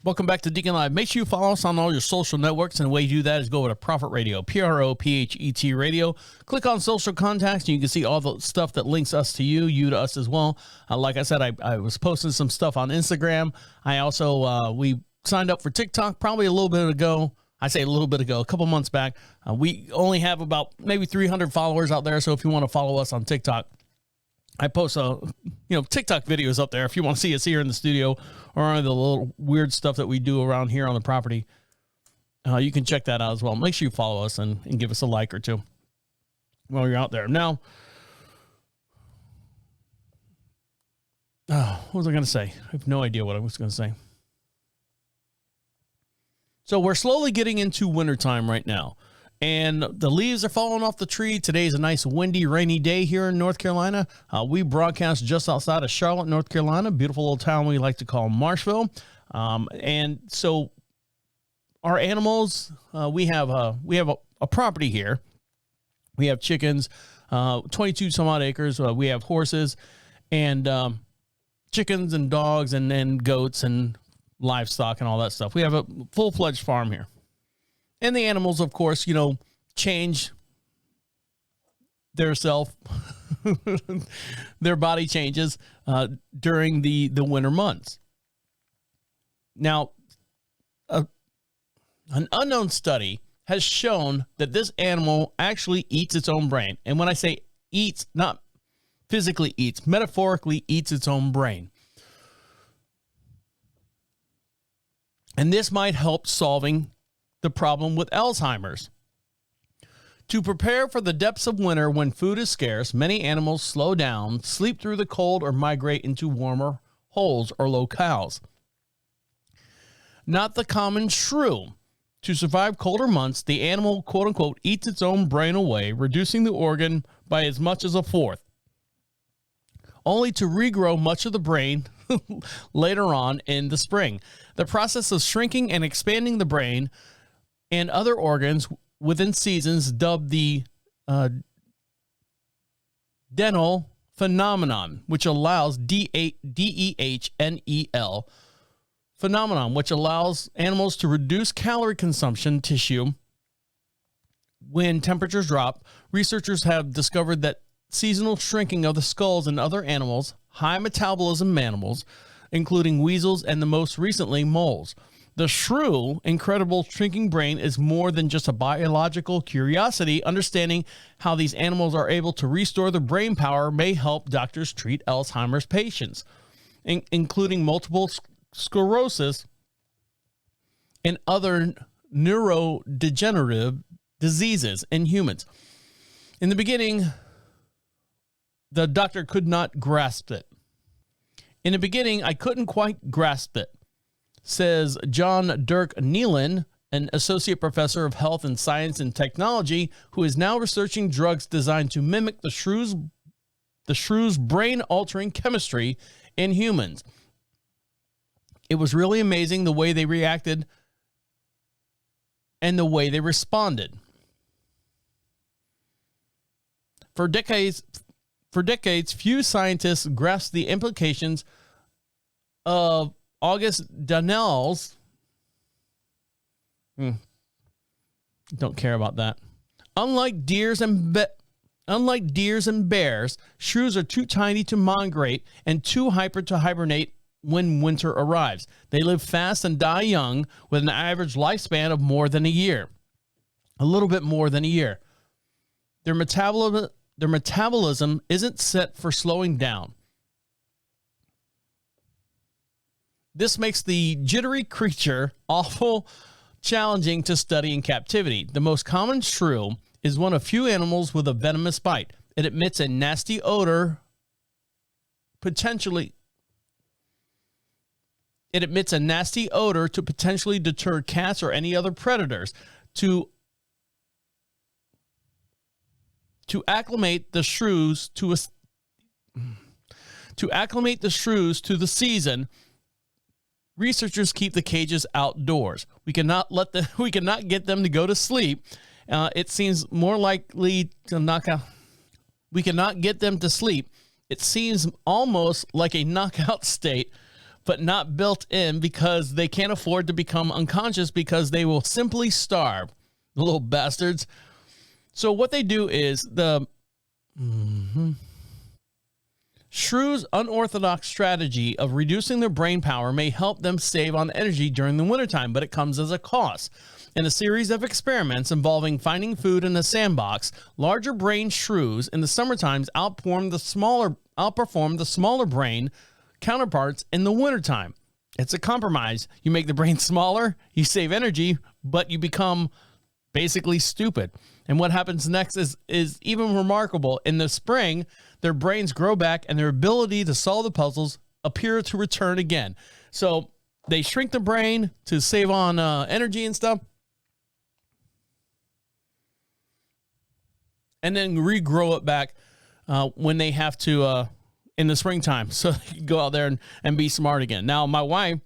Welcome back to Deacon Live. Make sure you follow us on all your social networks. And the way you do that is go over to Prophet Radio, PROPHET Radio. Click on social contacts, and you can see all the stuff that links us to you to us as well. Like I said, I was posting some stuff on Instagram. I also, we signed up for TikTok probably a little bit ago. I say a little bit ago, a couple months back. We only have about maybe 300 followers out there. So if you want to follow us on TikTok, I post TikTok videos up there if you want to see us here in the studio or the little weird stuff that we do around here on the property. You can check that out as well. Make sure you follow us and give us a like or two while you're out there. Now, what was I going to say? I have no idea what I was going to say. So we're slowly getting into wintertime right now, and the leaves are falling off the tree. Today's a nice windy, rainy day here in North Carolina. We broadcast just outside of Charlotte, North Carolina, beautiful little town we like to call Marshville. And so our animals, we have a property here. We have chickens, 22 some odd acres. We have horses and chickens and dogs and then goats and livestock and all that stuff. We have a full-fledged farm here. And the animals, of course, change their their body changes during the winter months. Now, an unknown study has shown that this animal actually eats its own brain. And when I say eats, not physically eats, metaphorically eats its own brain. And this might help solving the problem with Alzheimer's. To prepare for the depths of winter when food is scarce, many animals slow down, sleep through the cold, or migrate into warmer holes or locales. Not the common shrew. To survive colder months, the animal, quote unquote, eats its own brain away, reducing the organ by as much as a fourth, only to regrow much of the brain later on in the spring. The process of shrinking and expanding the brain and other organs within seasons, dubbed the dental phenomenon, which allows DEHNEL phenomenon, which allows animals to reduce calorie consumption tissue when temperatures drop. Researchers have discovered that seasonal shrinking of the skulls in other animals, high metabolism mammals, including weasels and the most recently moles. The shrew incredible shrinking brain is more than just a biological curiosity. Understanding how these animals are able to restore their brain power may help doctors treat Alzheimer's patients, including multiple sclerosis and other neurodegenerative diseases in humans. In the beginning, the doctor could not grasp it. In the beginning, I couldn't quite grasp it, says John Dirk Nealon, an associate professor of health and science and technology, who is now researching drugs designed to mimic the shrew's brain-altering chemistry in humans. It was really amazing the way they reacted and the way they responded. For decades, few scientists grasped the implications of August Donnell's. Don't care about that. Unlike deers and bears, shrews are too tiny to migrate and too hyper to hibernate when winter arrives. They live fast and die young, with an average lifespan of more than a year. A little bit more than a year. Their metabolism isn't set for slowing down. This makes the jittery creature awful challenging to study in captivity. The most common shrew is one of few animals with a venomous bite. It emits a nasty odor, to potentially deter cats or any other predators. To acclimate the shrews to the season, researchers keep the cages outdoors. We cannot get them to go to sleep. It seems more likely to knock out. We cannot get them to sleep. It seems almost like a knockout state, but not built in, because they can't afford to become unconscious because they will simply starve. The little bastards. So what they do is Shrew's unorthodox strategy of reducing their brain power may help them save on energy during the wintertime, but it comes as a cost. In a series of experiments involving finding food in a sandbox, larger brain shrews in the summertime outperform the smaller brain counterparts in the wintertime. It's a compromise. You make the brain smaller, you save energy, but you become basically stupid. And what happens next is even remarkable. In the spring, their brains grow back and their ability to solve the puzzles appear to return again. So they shrink the brain to save on energy and stuff, and then regrow it back when they have to in the springtime, so they can go out there and be smart again. Now, my wife,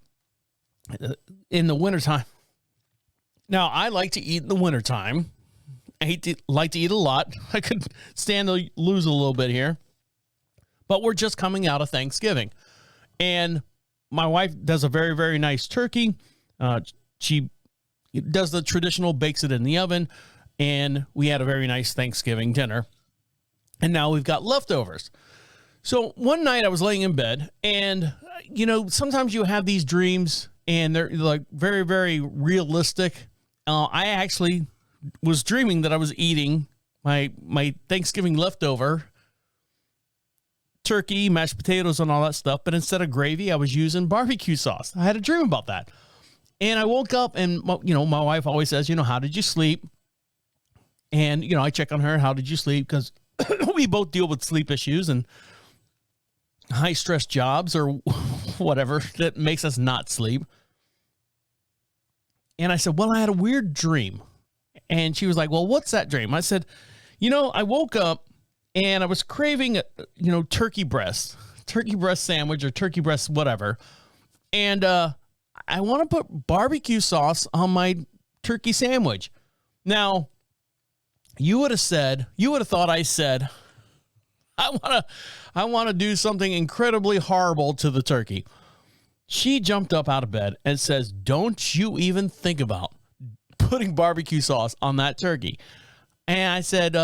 in the wintertime, now I like to eat in the wintertime. I like to eat a lot. I could stand to lose a little bit here, but we're just coming out of Thanksgiving, and my wife does a very, very nice turkey. She does the traditional, bakes it in the oven, and we had a very nice Thanksgiving dinner. And now we've got leftovers. So one night I was laying in bed, and, sometimes you have these dreams, and they're like very, very realistic. I actually was dreaming that I was eating my Thanksgiving leftover turkey, mashed potatoes, and all that stuff. But instead of gravy, I was using barbecue sauce. I had a dream about that. And I woke up, and, my wife always says, how did you sleep? And, I check on her, how did you sleep? Because we both deal with sleep issues and high stress jobs or whatever that makes us not sleep. And I said, well, I had a weird dream. And she was like, well, what's that dream? I said, I woke up and I was craving, turkey breast sandwich or turkey breast, whatever. And I want to put barbecue sauce on my turkey sandwich. Now, you would have thought I said, I want to do something incredibly horrible to the turkey. She jumped up out of bed and says, don't you even think about putting barbecue sauce on that turkey. And I said,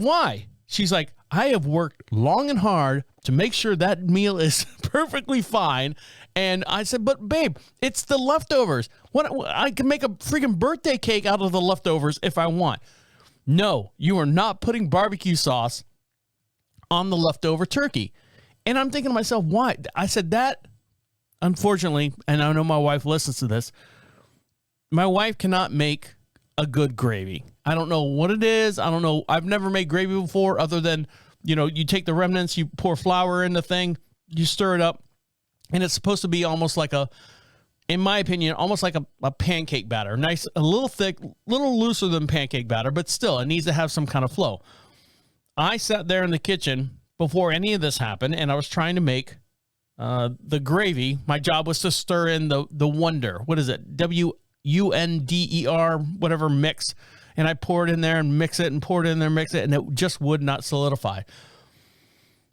why? She's like, I have worked long and hard to make sure that meal is perfectly fine. And I said, but babe, it's the leftovers. I can make a freaking birthday cake out of the leftovers if I want. No, you are not putting barbecue sauce on the leftover turkey. And I'm thinking to myself, why? I said that, unfortunately, and I know my wife listens to this, my wife cannot make a good gravy. I don't know what it is. I don't know. I've never made gravy before other than, you take the remnants, you pour flour in the thing, you stir it up, and it's supposed to be almost like in my opinion, almost like a pancake batter. Nice, a little thick, little looser than pancake batter, but still, it needs to have some kind of flow. I sat there in the kitchen before any of this happened, and I was trying to make the gravy. My job was to stir in the Wonder. What is it? WUNDER, whatever mix. And I pour it in there and mix it and pour it in there, mix it, and it just would not solidify.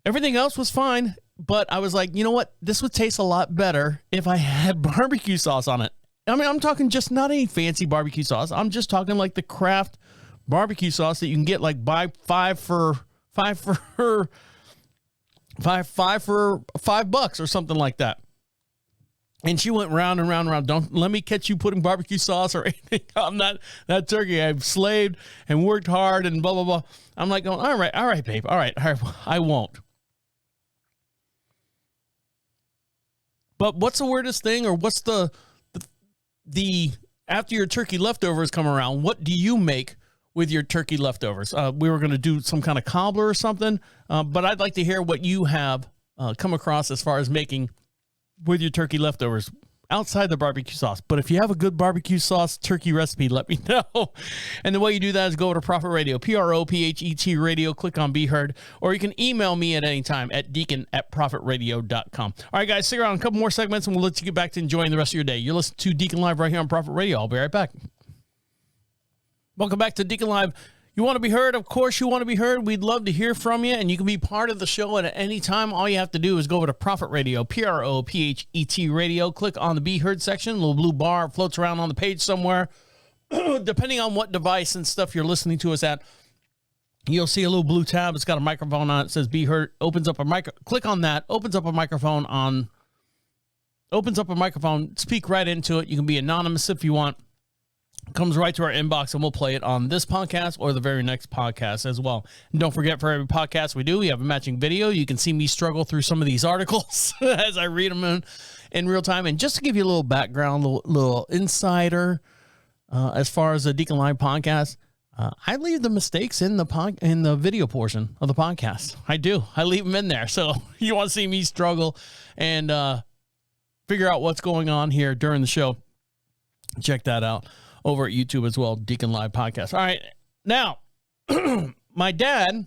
Everything else was fine. But I was like, you know what? This would taste a lot better if I had barbecue sauce on it. I mean, I'm talking just not any fancy barbecue sauce. I'm just talking like the Kraft barbecue sauce that you can get like buy $5 for $5 or something like that. And she went round and round and round. Don't let me catch you putting barbecue sauce or anything on that turkey. I've slaved and worked hard and blah, blah, blah. I'm like, going, all right, babe. All right, I won't. But what's the weirdest thing, or what's the after your turkey leftovers come around, what do you make with your turkey leftovers. We were going to do some kind of cobbler or something, but I'd like to hear what you have come across as far as making with your turkey leftovers outside the barbecue sauce. But if you have a good barbecue sauce turkey recipe, let me know. And the way you do that is go to Prophet Radio, PROPHET Radio, click on Be Heard, or you can email me at any time at deacon@prophetradio.com. All right, guys, stick around a couple more segments and we'll let you get back to enjoying the rest of your day. You're listening to Deacon Live right here on Prophet Radio. I'll be right back. Welcome back to Deacon Live. You want to be heard? Of course you want to be heard. We'd love to hear from you, and you can be part of the show at any time. All you have to do is go over to Prophet Radio, PROPHET Radio. Click on the Be Heard section. A little blue bar floats around on the page somewhere. Depending on what device and stuff you're listening to us at, you'll see a little blue tab. It's got a microphone on it. It says Be Heard. Opens up a click on that. Opens up a microphone. Speak right into it. You can be anonymous if you want. Comes right to our inbox, and we'll play it on this podcast or the very next podcast as well. And don't forget, for every podcast we do, we have a matching video. You can see me struggle through some of these articles as I read them in real time. And just to give you a little background, little insider, as far as the Deacon Live podcast, I leave the mistakes in the video portion of the podcast. I do. I leave them in there. So you want to see me struggle and figure out what's going on here during the show, check that out over at YouTube as well, Deacon Live Podcast. All right, now, my dad,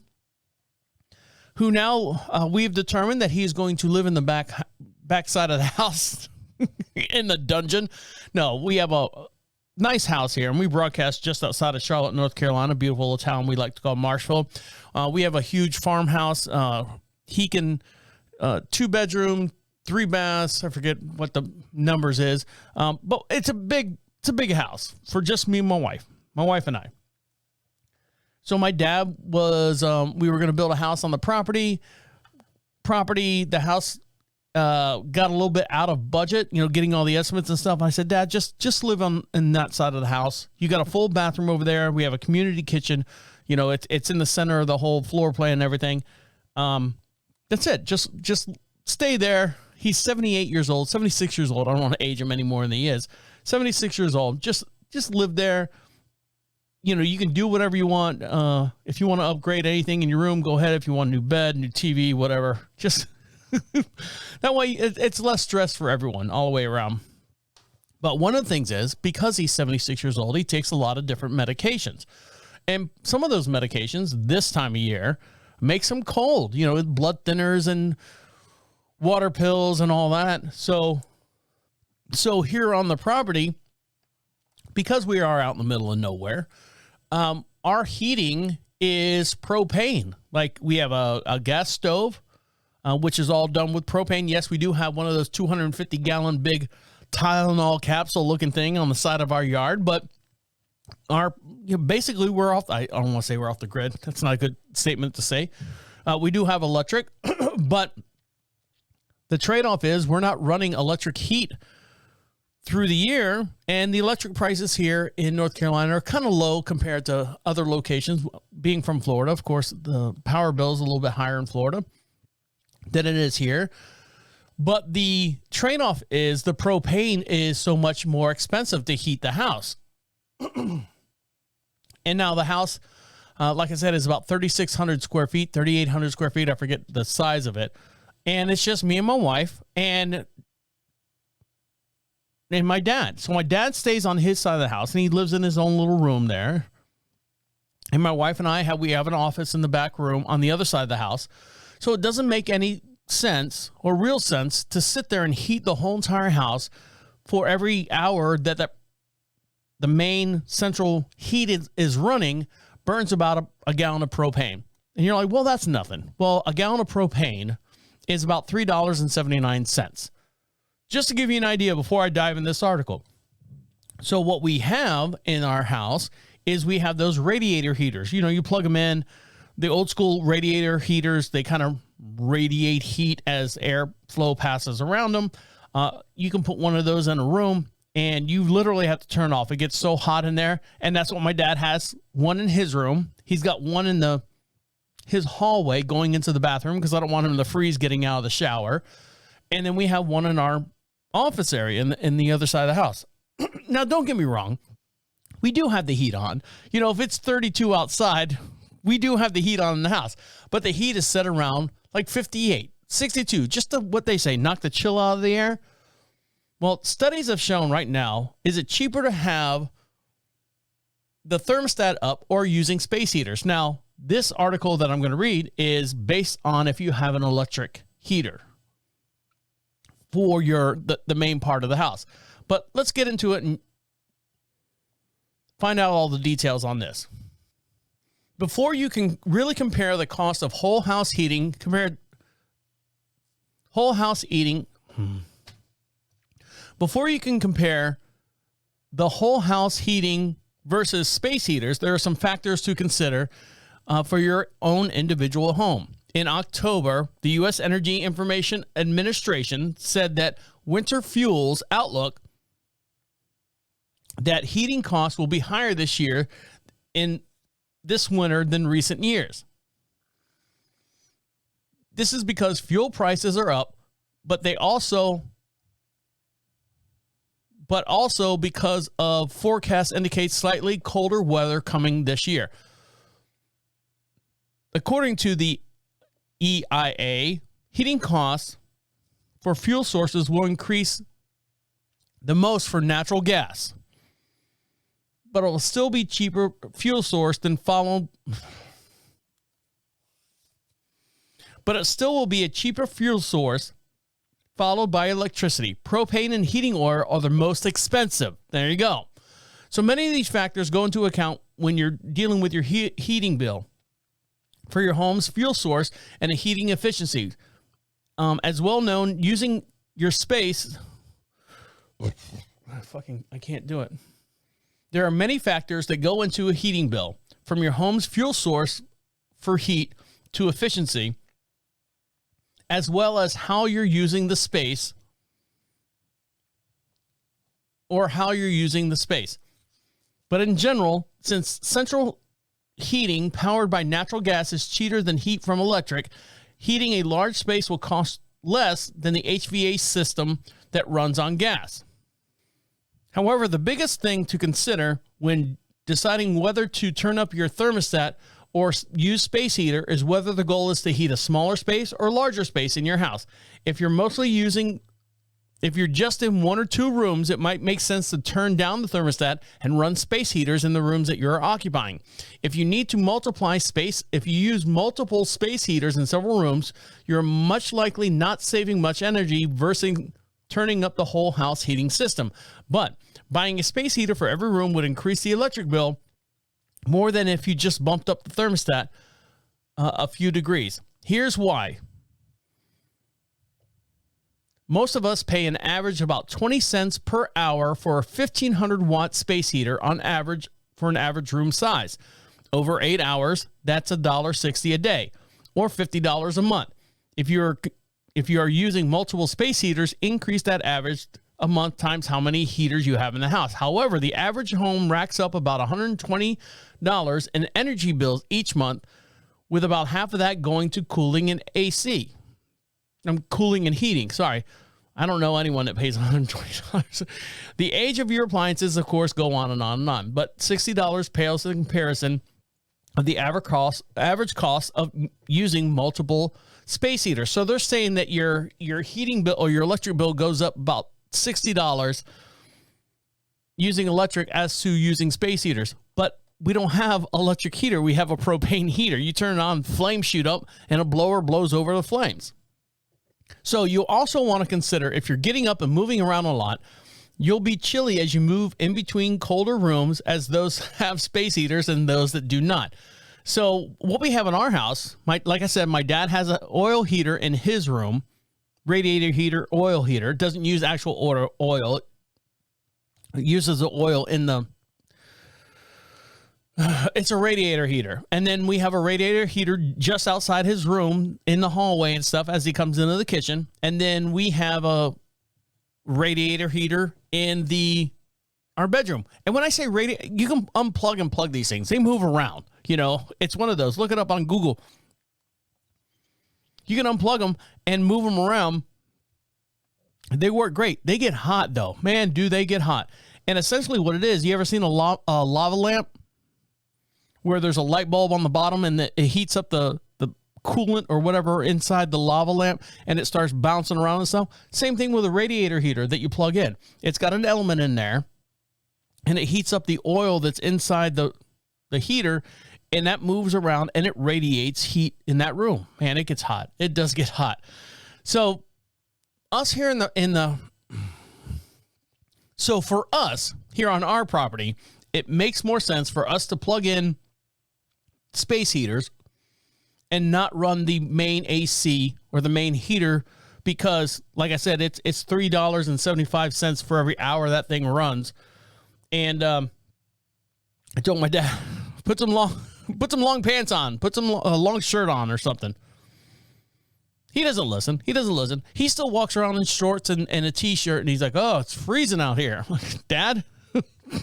who now we've determined that he's going to live in the back side of the house in the dungeon. No, we have a nice house here, and we broadcast just outside of Charlotte, North Carolina, beautiful little town we like to call Marshville. We have a huge farmhouse. He can 2-bedroom, 3 baths. I forget what the numbers is, but it's a big house for just me and my wife and I. So my dad was, we were going to build a house on the property. The house got a little bit out of budget, getting all the estimates and stuff. And I said, Dad, just live in that side of the house. You got a full bathroom over there. We have a community kitchen. It's in the center of the whole floor plan and everything. That's it. Just stay there. He's 78 years old, 76 years old. I don't want to age him any more than he is. 76 years old. Just live there. You can do whatever you want. If you want to upgrade anything in your room, go ahead. If you want a new bed, new TV, whatever, just that way it's less stress for everyone all the way around. But one of the things is, because he's 76 years old, he takes a lot of different medications. And some of those medications this time of year makes him cold, with blood thinners and water pills and all that. So here on the property, because we are out in the middle of nowhere, our heating is propane. Like, we have a gas stove, which is all done with propane. Yes, we do have one of those 250-gallon big Tylenol capsule looking thing on the side of our yard, but basically we're off. I don't want to say we're off the grid. That's not a good statement to say. We do have electric, but the trade-off is we're not running electric heat through the year, and the electric prices here in North Carolina are kind of low compared to other locations. Being from Florida, of course, the power bill is a little bit higher in Florida than it is here. But the trade-off is the propane is so much more expensive to heat the house. And now the house, like I said, is about 3,600 square feet, 3,800 square feet. I forget the size of it. And it's just me and my wife and my dad. So my dad stays on his side of the house, and he lives in his own little room there. And my wife and I have an office in the back room on the other side of the house. So it doesn't make any sense or real sense to sit there and heat the whole entire house for every hour that the main central heat is running, burns about a gallon of propane. And you're like, well, that's nothing. Well, a gallon of propane is about $3.79. Just to give you an idea before I dive in this article. So what we have in our house is we have those radiator heaters. You plug them in, the old school radiator heaters, they kind of radiate heat as airflow passes around them. You can put one of those in a room, and you literally have to turn off. It gets so hot in there, and that's what my dad has. One in his room. He's got one in his hallway going into the bathroom because I don't want him to freeze getting out of the shower. And then we have one in our office area in the other side of the house. Now, don't get me wrong. we do have the heat on. You know, if it's 32 outside, we do have the heat on in the house, but the heat is set around like 58, 62, just what they say, knock the chill out of the air. Well, studies have shown right now, is it cheaper to have the thermostat up or using space heaters? Now, this article that I'm going to read is based on if you have an electric heater for the main part of the house. But let's get into it and find out all the details on this. Before you can really compare the cost of whole house heating, before you can compare the whole house heating versus space heaters, there are some factors to consider for your own individual home. In October, the U.S. Energy Information Administration said that Winter Fuel's outlook that heating costs will be higher this year in this winter than recent years. This is because fuel prices are up, but also because of forecasts indicate slightly colder weather coming this year. According to the EIA, heating costs for fuel sources will increase the most for natural gas, but it will still be cheaper fuel source than But it still will be a cheaper fuel source followed by electricity. Propane and heating oil are the most expensive. There you go. So many of these factors go into account when you're dealing with your heating bill for your home's fuel source and a heating efficiency. As well known, using your space. I can't do it. There are many factors that go into a heating bill, from your home's fuel source for heat to efficiency, as well as how you're using the space or how you're using the space. But in general, since central heating powered by natural gas is cheaper than heat from electric, heating a large space will cost less than the HVAC system that runs on gas. However, the biggest thing to consider when deciding whether to turn up your thermostat or use space heater is whether the goal is to heat a smaller space or larger space in your house. If you're just in one or two rooms, it might make sense to turn down the thermostat and run space heaters in the rooms that you're occupying. If you use multiple space heaters in several rooms, you're much likely not saving much energy versus turning up the whole house heating system. But buying a space heater for every room would increase the electric bill more than if you just bumped up the thermostat a few degrees. Here's why. Most of us pay an average about 20 cents per hour for a 1,500 watt space heater on average for an average room size. Over 8 hours, that's $1.60 a day or $50 a month. If you are using multiple space heaters, increase that average a month times how many heaters you have in the house. However, the average home racks up about $120 in energy bills each month, with about half of that going to cooling and AC. Cooling and heating, sorry. I don't know anyone that pays $120. The age of your appliances, of course, go on and on and on, but $60 pales in comparison of the average cost of using multiple space heaters. So they're saying that your heating bill or your electric bill goes up about $60 using electric as to using space heaters. But we don't have electric heater. We have a propane heater. You turn it on, flames shoot up, and a blower blows over the flames. So you also want to consider, if you're getting up and moving around a lot, you'll be chilly as you move in between colder rooms, as those have space heaters and those that do not. So what we have in our house, like I said, my dad has an oil heater in his room, radiator heater, oil heater. Doesn't use actual oil. It uses the oil in the... It's a radiator heater. And then we have a radiator heater just outside his room in the hallway and stuff as he comes into the kitchen. And then we have a radiator heater in our bedroom. And when I say radiator, you can unplug and plug these things. They move around. You know, it's one of those. Look it up on Google. You can unplug them and move them around. They work great. They get hot, though. Man, do they get hot. And essentially what it is, you ever seen a lava lamp where there's a light bulb on the bottom and it heats up the coolant or whatever inside the lava lamp and it starts bouncing around and stuff? Same thing with a radiator heater that you plug in. It's got an element in there and it heats up the oil that's inside the heater, and that moves around and it radiates heat in that room. Man, it gets hot. It does get hot. So us here so for us here on our property, it makes more sense for us to plug in space heaters and not run the main AC or the main heater, because like I said, it's $3.75 for every hour that thing runs. And I told my dad, put some long pants on, put some long shirt on or something. He doesn't listen. He still walks around in shorts and a t-shirt, and he's like, oh, it's freezing out here. I'm like, Dad,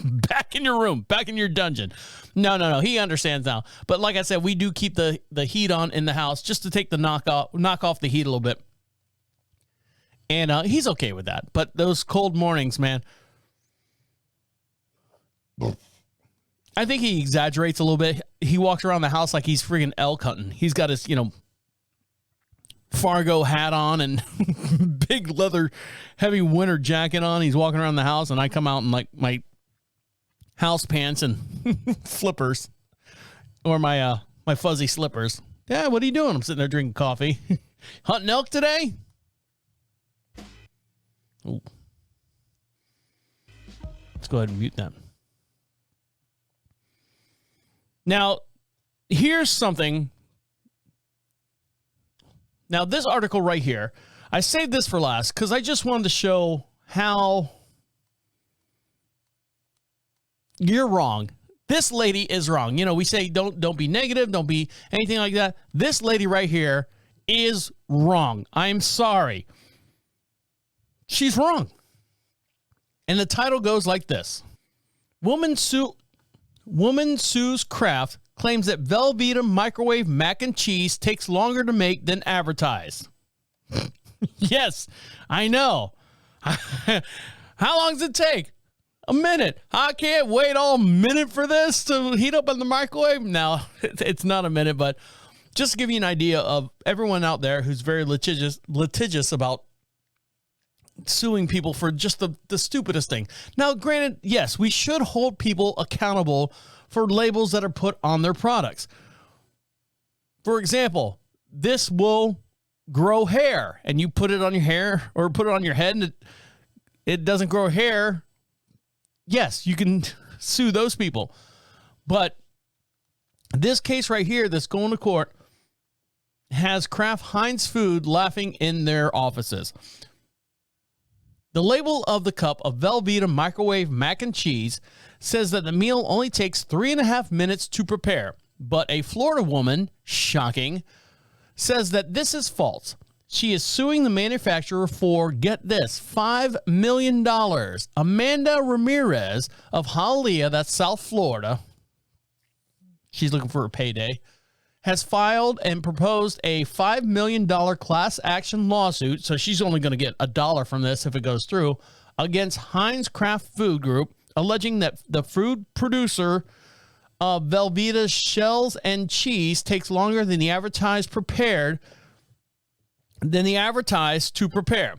back in your room, back in your dungeon. No. He understands now. But like I said, we do keep the heat on in the house just to take the knock off the heat a little bit. And he's okay with that. But those cold mornings, man, I think he exaggerates a little bit. He walks around the house like he's freaking elk hunting. He's got his, Fargo hat on and big leather heavy winter jacket on. He's walking around the house, and I come out in like my house pants and flippers, or my fuzzy slippers. Yeah, what are you doing? I'm sitting there drinking coffee. Hunting elk today? Ooh. Let's go ahead and mute that. Now, here's something. Now, this article right here, I saved this for last because I just wanted to show how you're wrong. This lady is wrong. We say don't be negative, don't be anything like that. This lady right here is wrong. I'm sorry. She's wrong. And the title goes like this. Woman sues Kraft, claims that Velveeta microwave mac and cheese takes longer to make than advertised. Yes, I know. How long does it take? A minute. I can't wait all minute for this to heat up in the microwave. No, it's not a minute, but just to give you an idea of everyone out there who's very litigious about suing people for just the stupidest thing. Now, granted, yes, we should hold people accountable for labels that are put on their products. For example, this will grow hair, and you put it on your hair or put it on your head and it doesn't grow hair. Yes, you can sue those people. But this case right here that's going to court has Kraft Heinz Food laughing in their offices. The label of the cup of Velveeta microwave mac and cheese says that the meal only takes 3.5 minutes to prepare. But a Florida woman, shocking, says that this is false. She is suing the manufacturer for, get this, $5 million. Amanda Ramirez of Hialeah, that's South Florida, she's looking for a payday, has filed and proposed a $5 million class action lawsuit, so she's only going to get $1 from this if it goes through, against Heinz Kraft Food Group, alleging that the food producer of Velveeta's shells and cheese takes longer than the advertised to prepare.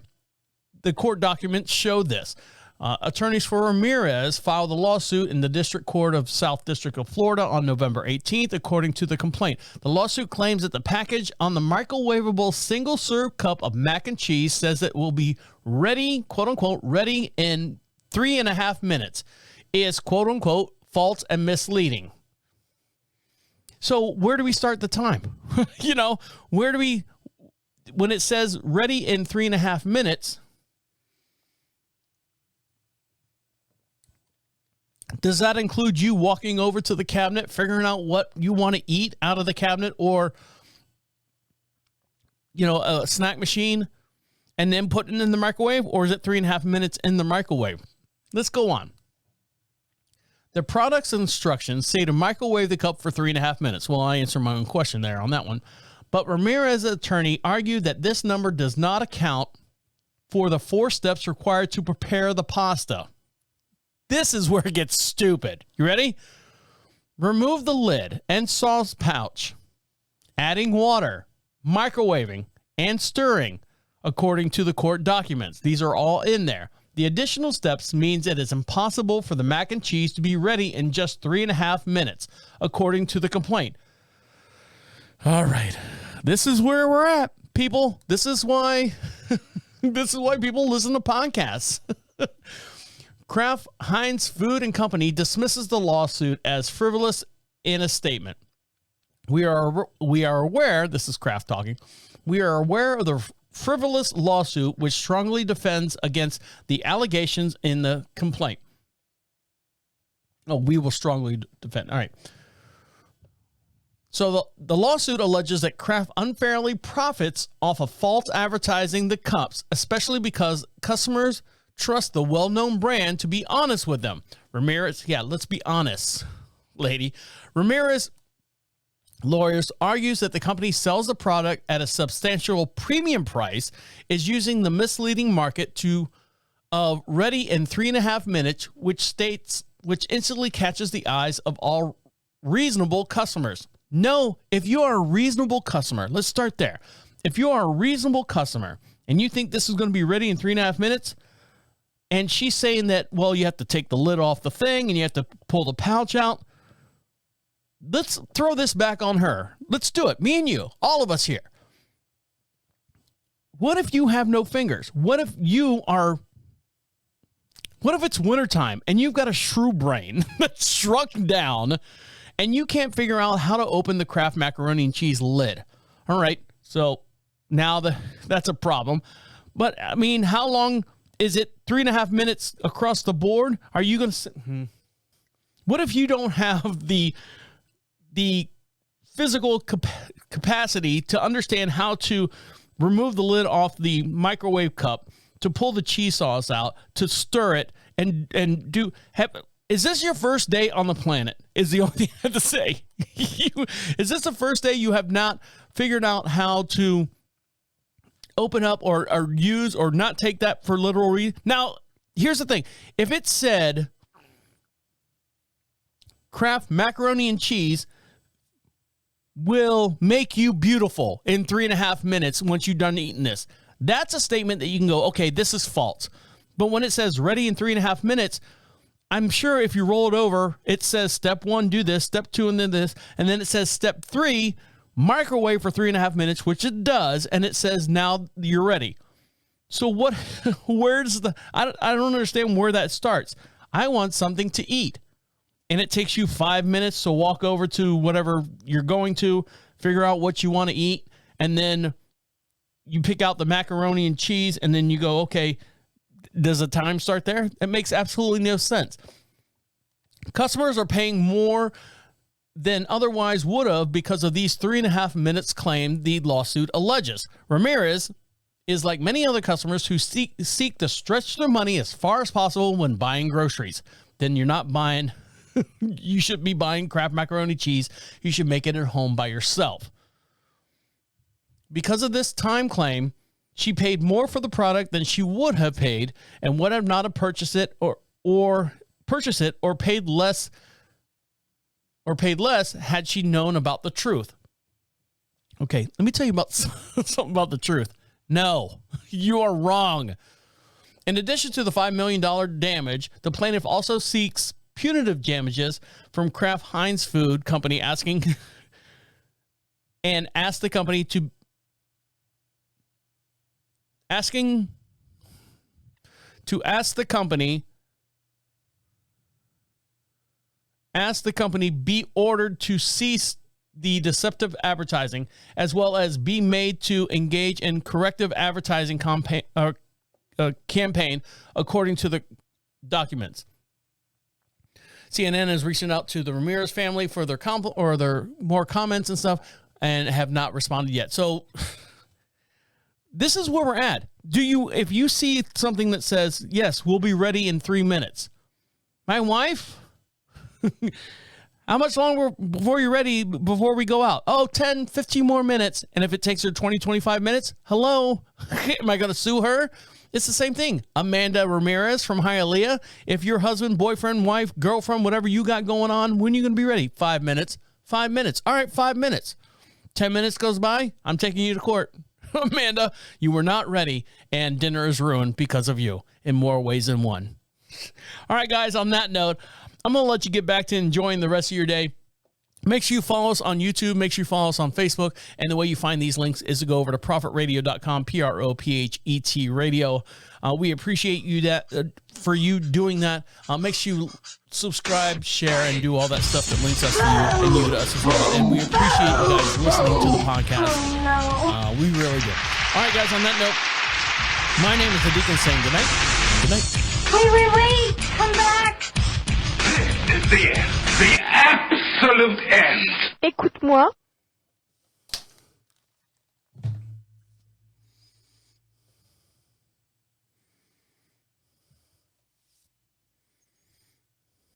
The court documents show this. Attorneys for Ramirez filed a lawsuit in the District Court of South District of Florida on November 18th, according to the complaint. The lawsuit claims that the package on the microwavable single-serve cup of mac and cheese says it will be ready, quote-unquote, ready in 3.5 minutes. Is, quote-unquote, false and misleading. So where do we start the time? Where do we, when it says ready in 3.5 minutes, does that include you walking over to the cabinet, figuring out what you want to eat out of the cabinet, or, a snack machine, and then putting it in the microwave? Or is it 3.5 minutes in the microwave? Let's go on. The product's instructions say to microwave the cup for 3.5 minutes. Well, I answered my own question there on that one. But Ramirez's attorney argued that this number does not account for the 4 steps required to prepare the pasta. this is where it gets stupid. You ready? Remove the lid and sauce pouch, adding water, microwaving, and stirring, according to the court documents. These are all in there. The additional steps means it is impossible for the mac and cheese to be ready in just 3.5 minutes, according to the complaint. All right. This is where we're at, people. This is why people listen to podcasts. Kraft Heinz Food and Company dismisses the lawsuit as frivolous in a statement. We are aware, this is Kraft talking, we are aware of the frivolous lawsuit which strongly defends against the allegations in the complaint. Oh, we will strongly defend. All right. So the lawsuit alleges that Kraft unfairly profits off of false advertising the cups, especially because customers trust the well-known brand to be honest with them. Ramirez, yeah, let's be honest, lady. Ramirez lawyers argues that the company sells the product at a substantial premium price, is using the misleading market to ready in 3.5 minutes, which instantly catches the eyes of all reasonable customers. No, if you are a reasonable customer, let's start there. If you are a reasonable customer and you think this is going to be ready in 3.5 minutes, and she's saying that, well, you have to take the lid off the thing and you have to pull the pouch out. Let's throw this back on her. Let's do it. Me and you, all of us here. What if you have no fingers? What if it's wintertime and you've got a shrew brain that's shrunk down and you can't figure out how to open the Kraft macaroni and cheese lid? All right. So now that's a problem. But I mean, how long is it? 3.5 minutes across the board? Are you going to What if you don't have the physical capacity to understand how to remove the lid off the microwave cup, to pull the cheese sauce out, to stir it, and is this your first day on the planet? Is the only thing I have to say. Is this the first day you have not figured out how to open up or use or not take that for literal reason? Now, here's the thing. If it said Kraft macaroni and cheese will make you beautiful in 3.5 minutes once you're done eating this, that's a statement that you can go, okay, this is false. But when it says ready in 3.5 minutes, I'm sure if you roll it over, it says step 1, do this, step 2, and then this, and then it says step 3, microwave for 3.5 minutes, which it does, and it says now you're ready. So where's I don't understand where that starts. I want something to eat, and it takes you 5 minutes to walk over to whatever you're going to, figure out what you want to eat, and then you pick out the macaroni and cheese, and then you go, okay, does the time start there? It makes absolutely no sense. Customers are paying more than otherwise would have because of these 3.5 minutes claim the lawsuit alleges. Ramirez is like many other customers who seek to stretch their money as far as possible when buying groceries. Then you're not buying, you should be buying Kraft macaroni cheese. You should make it at home by yourself. Because of this time claim, she paid more for the product than she would have paid and would have not purchased it or paid less had she known about the truth. Okay, let me tell you about something about the truth. No, you are wrong. In addition to the $5 million damage, the plaintiff also seeks punitive damages from Kraft Heinz Food Company asked the company to be ordered to cease the deceptive advertising, as well as be made to engage in corrective advertising campaign, according to the documents. CNN is reaching out to the Ramirez family for their more comments and stuff, and have not responded yet. So this is where we're at. If you see something that says, yes, we'll be ready in 3 minutes. My wife, how much longer before you're ready, before we go out? Oh, 10, 15 more minutes. And if it takes her 20, 25 minutes, hello? Am I going to sue her? It's the same thing. Amanda Ramirez from Hialeah. If your husband, boyfriend, wife, girlfriend, whatever you got going on, when are you going to be ready? 5 minutes. 5 minutes. All right, 5 minutes. 10 minutes goes by, I'm taking you to court. Amanda, you were not ready, and dinner is ruined because of you in more ways than one. All right, guys, on that note, I'm going to let you get back to enjoying the rest of your day. Make sure you follow us on YouTube. Make sure you follow us on Facebook. And the way you find these links is to go over to prophetradio.com, PROPHET radio. We appreciate you for you doing that. Make sure you subscribe, share, and do all that stuff that links us to you and you to us as well. And we appreciate you guys listening to the podcast. We really do. All right, guys, on that note, my name is the Deacon saying good night. Good night. Wait, come back. This is the end. The absolute end. Écoute-moi.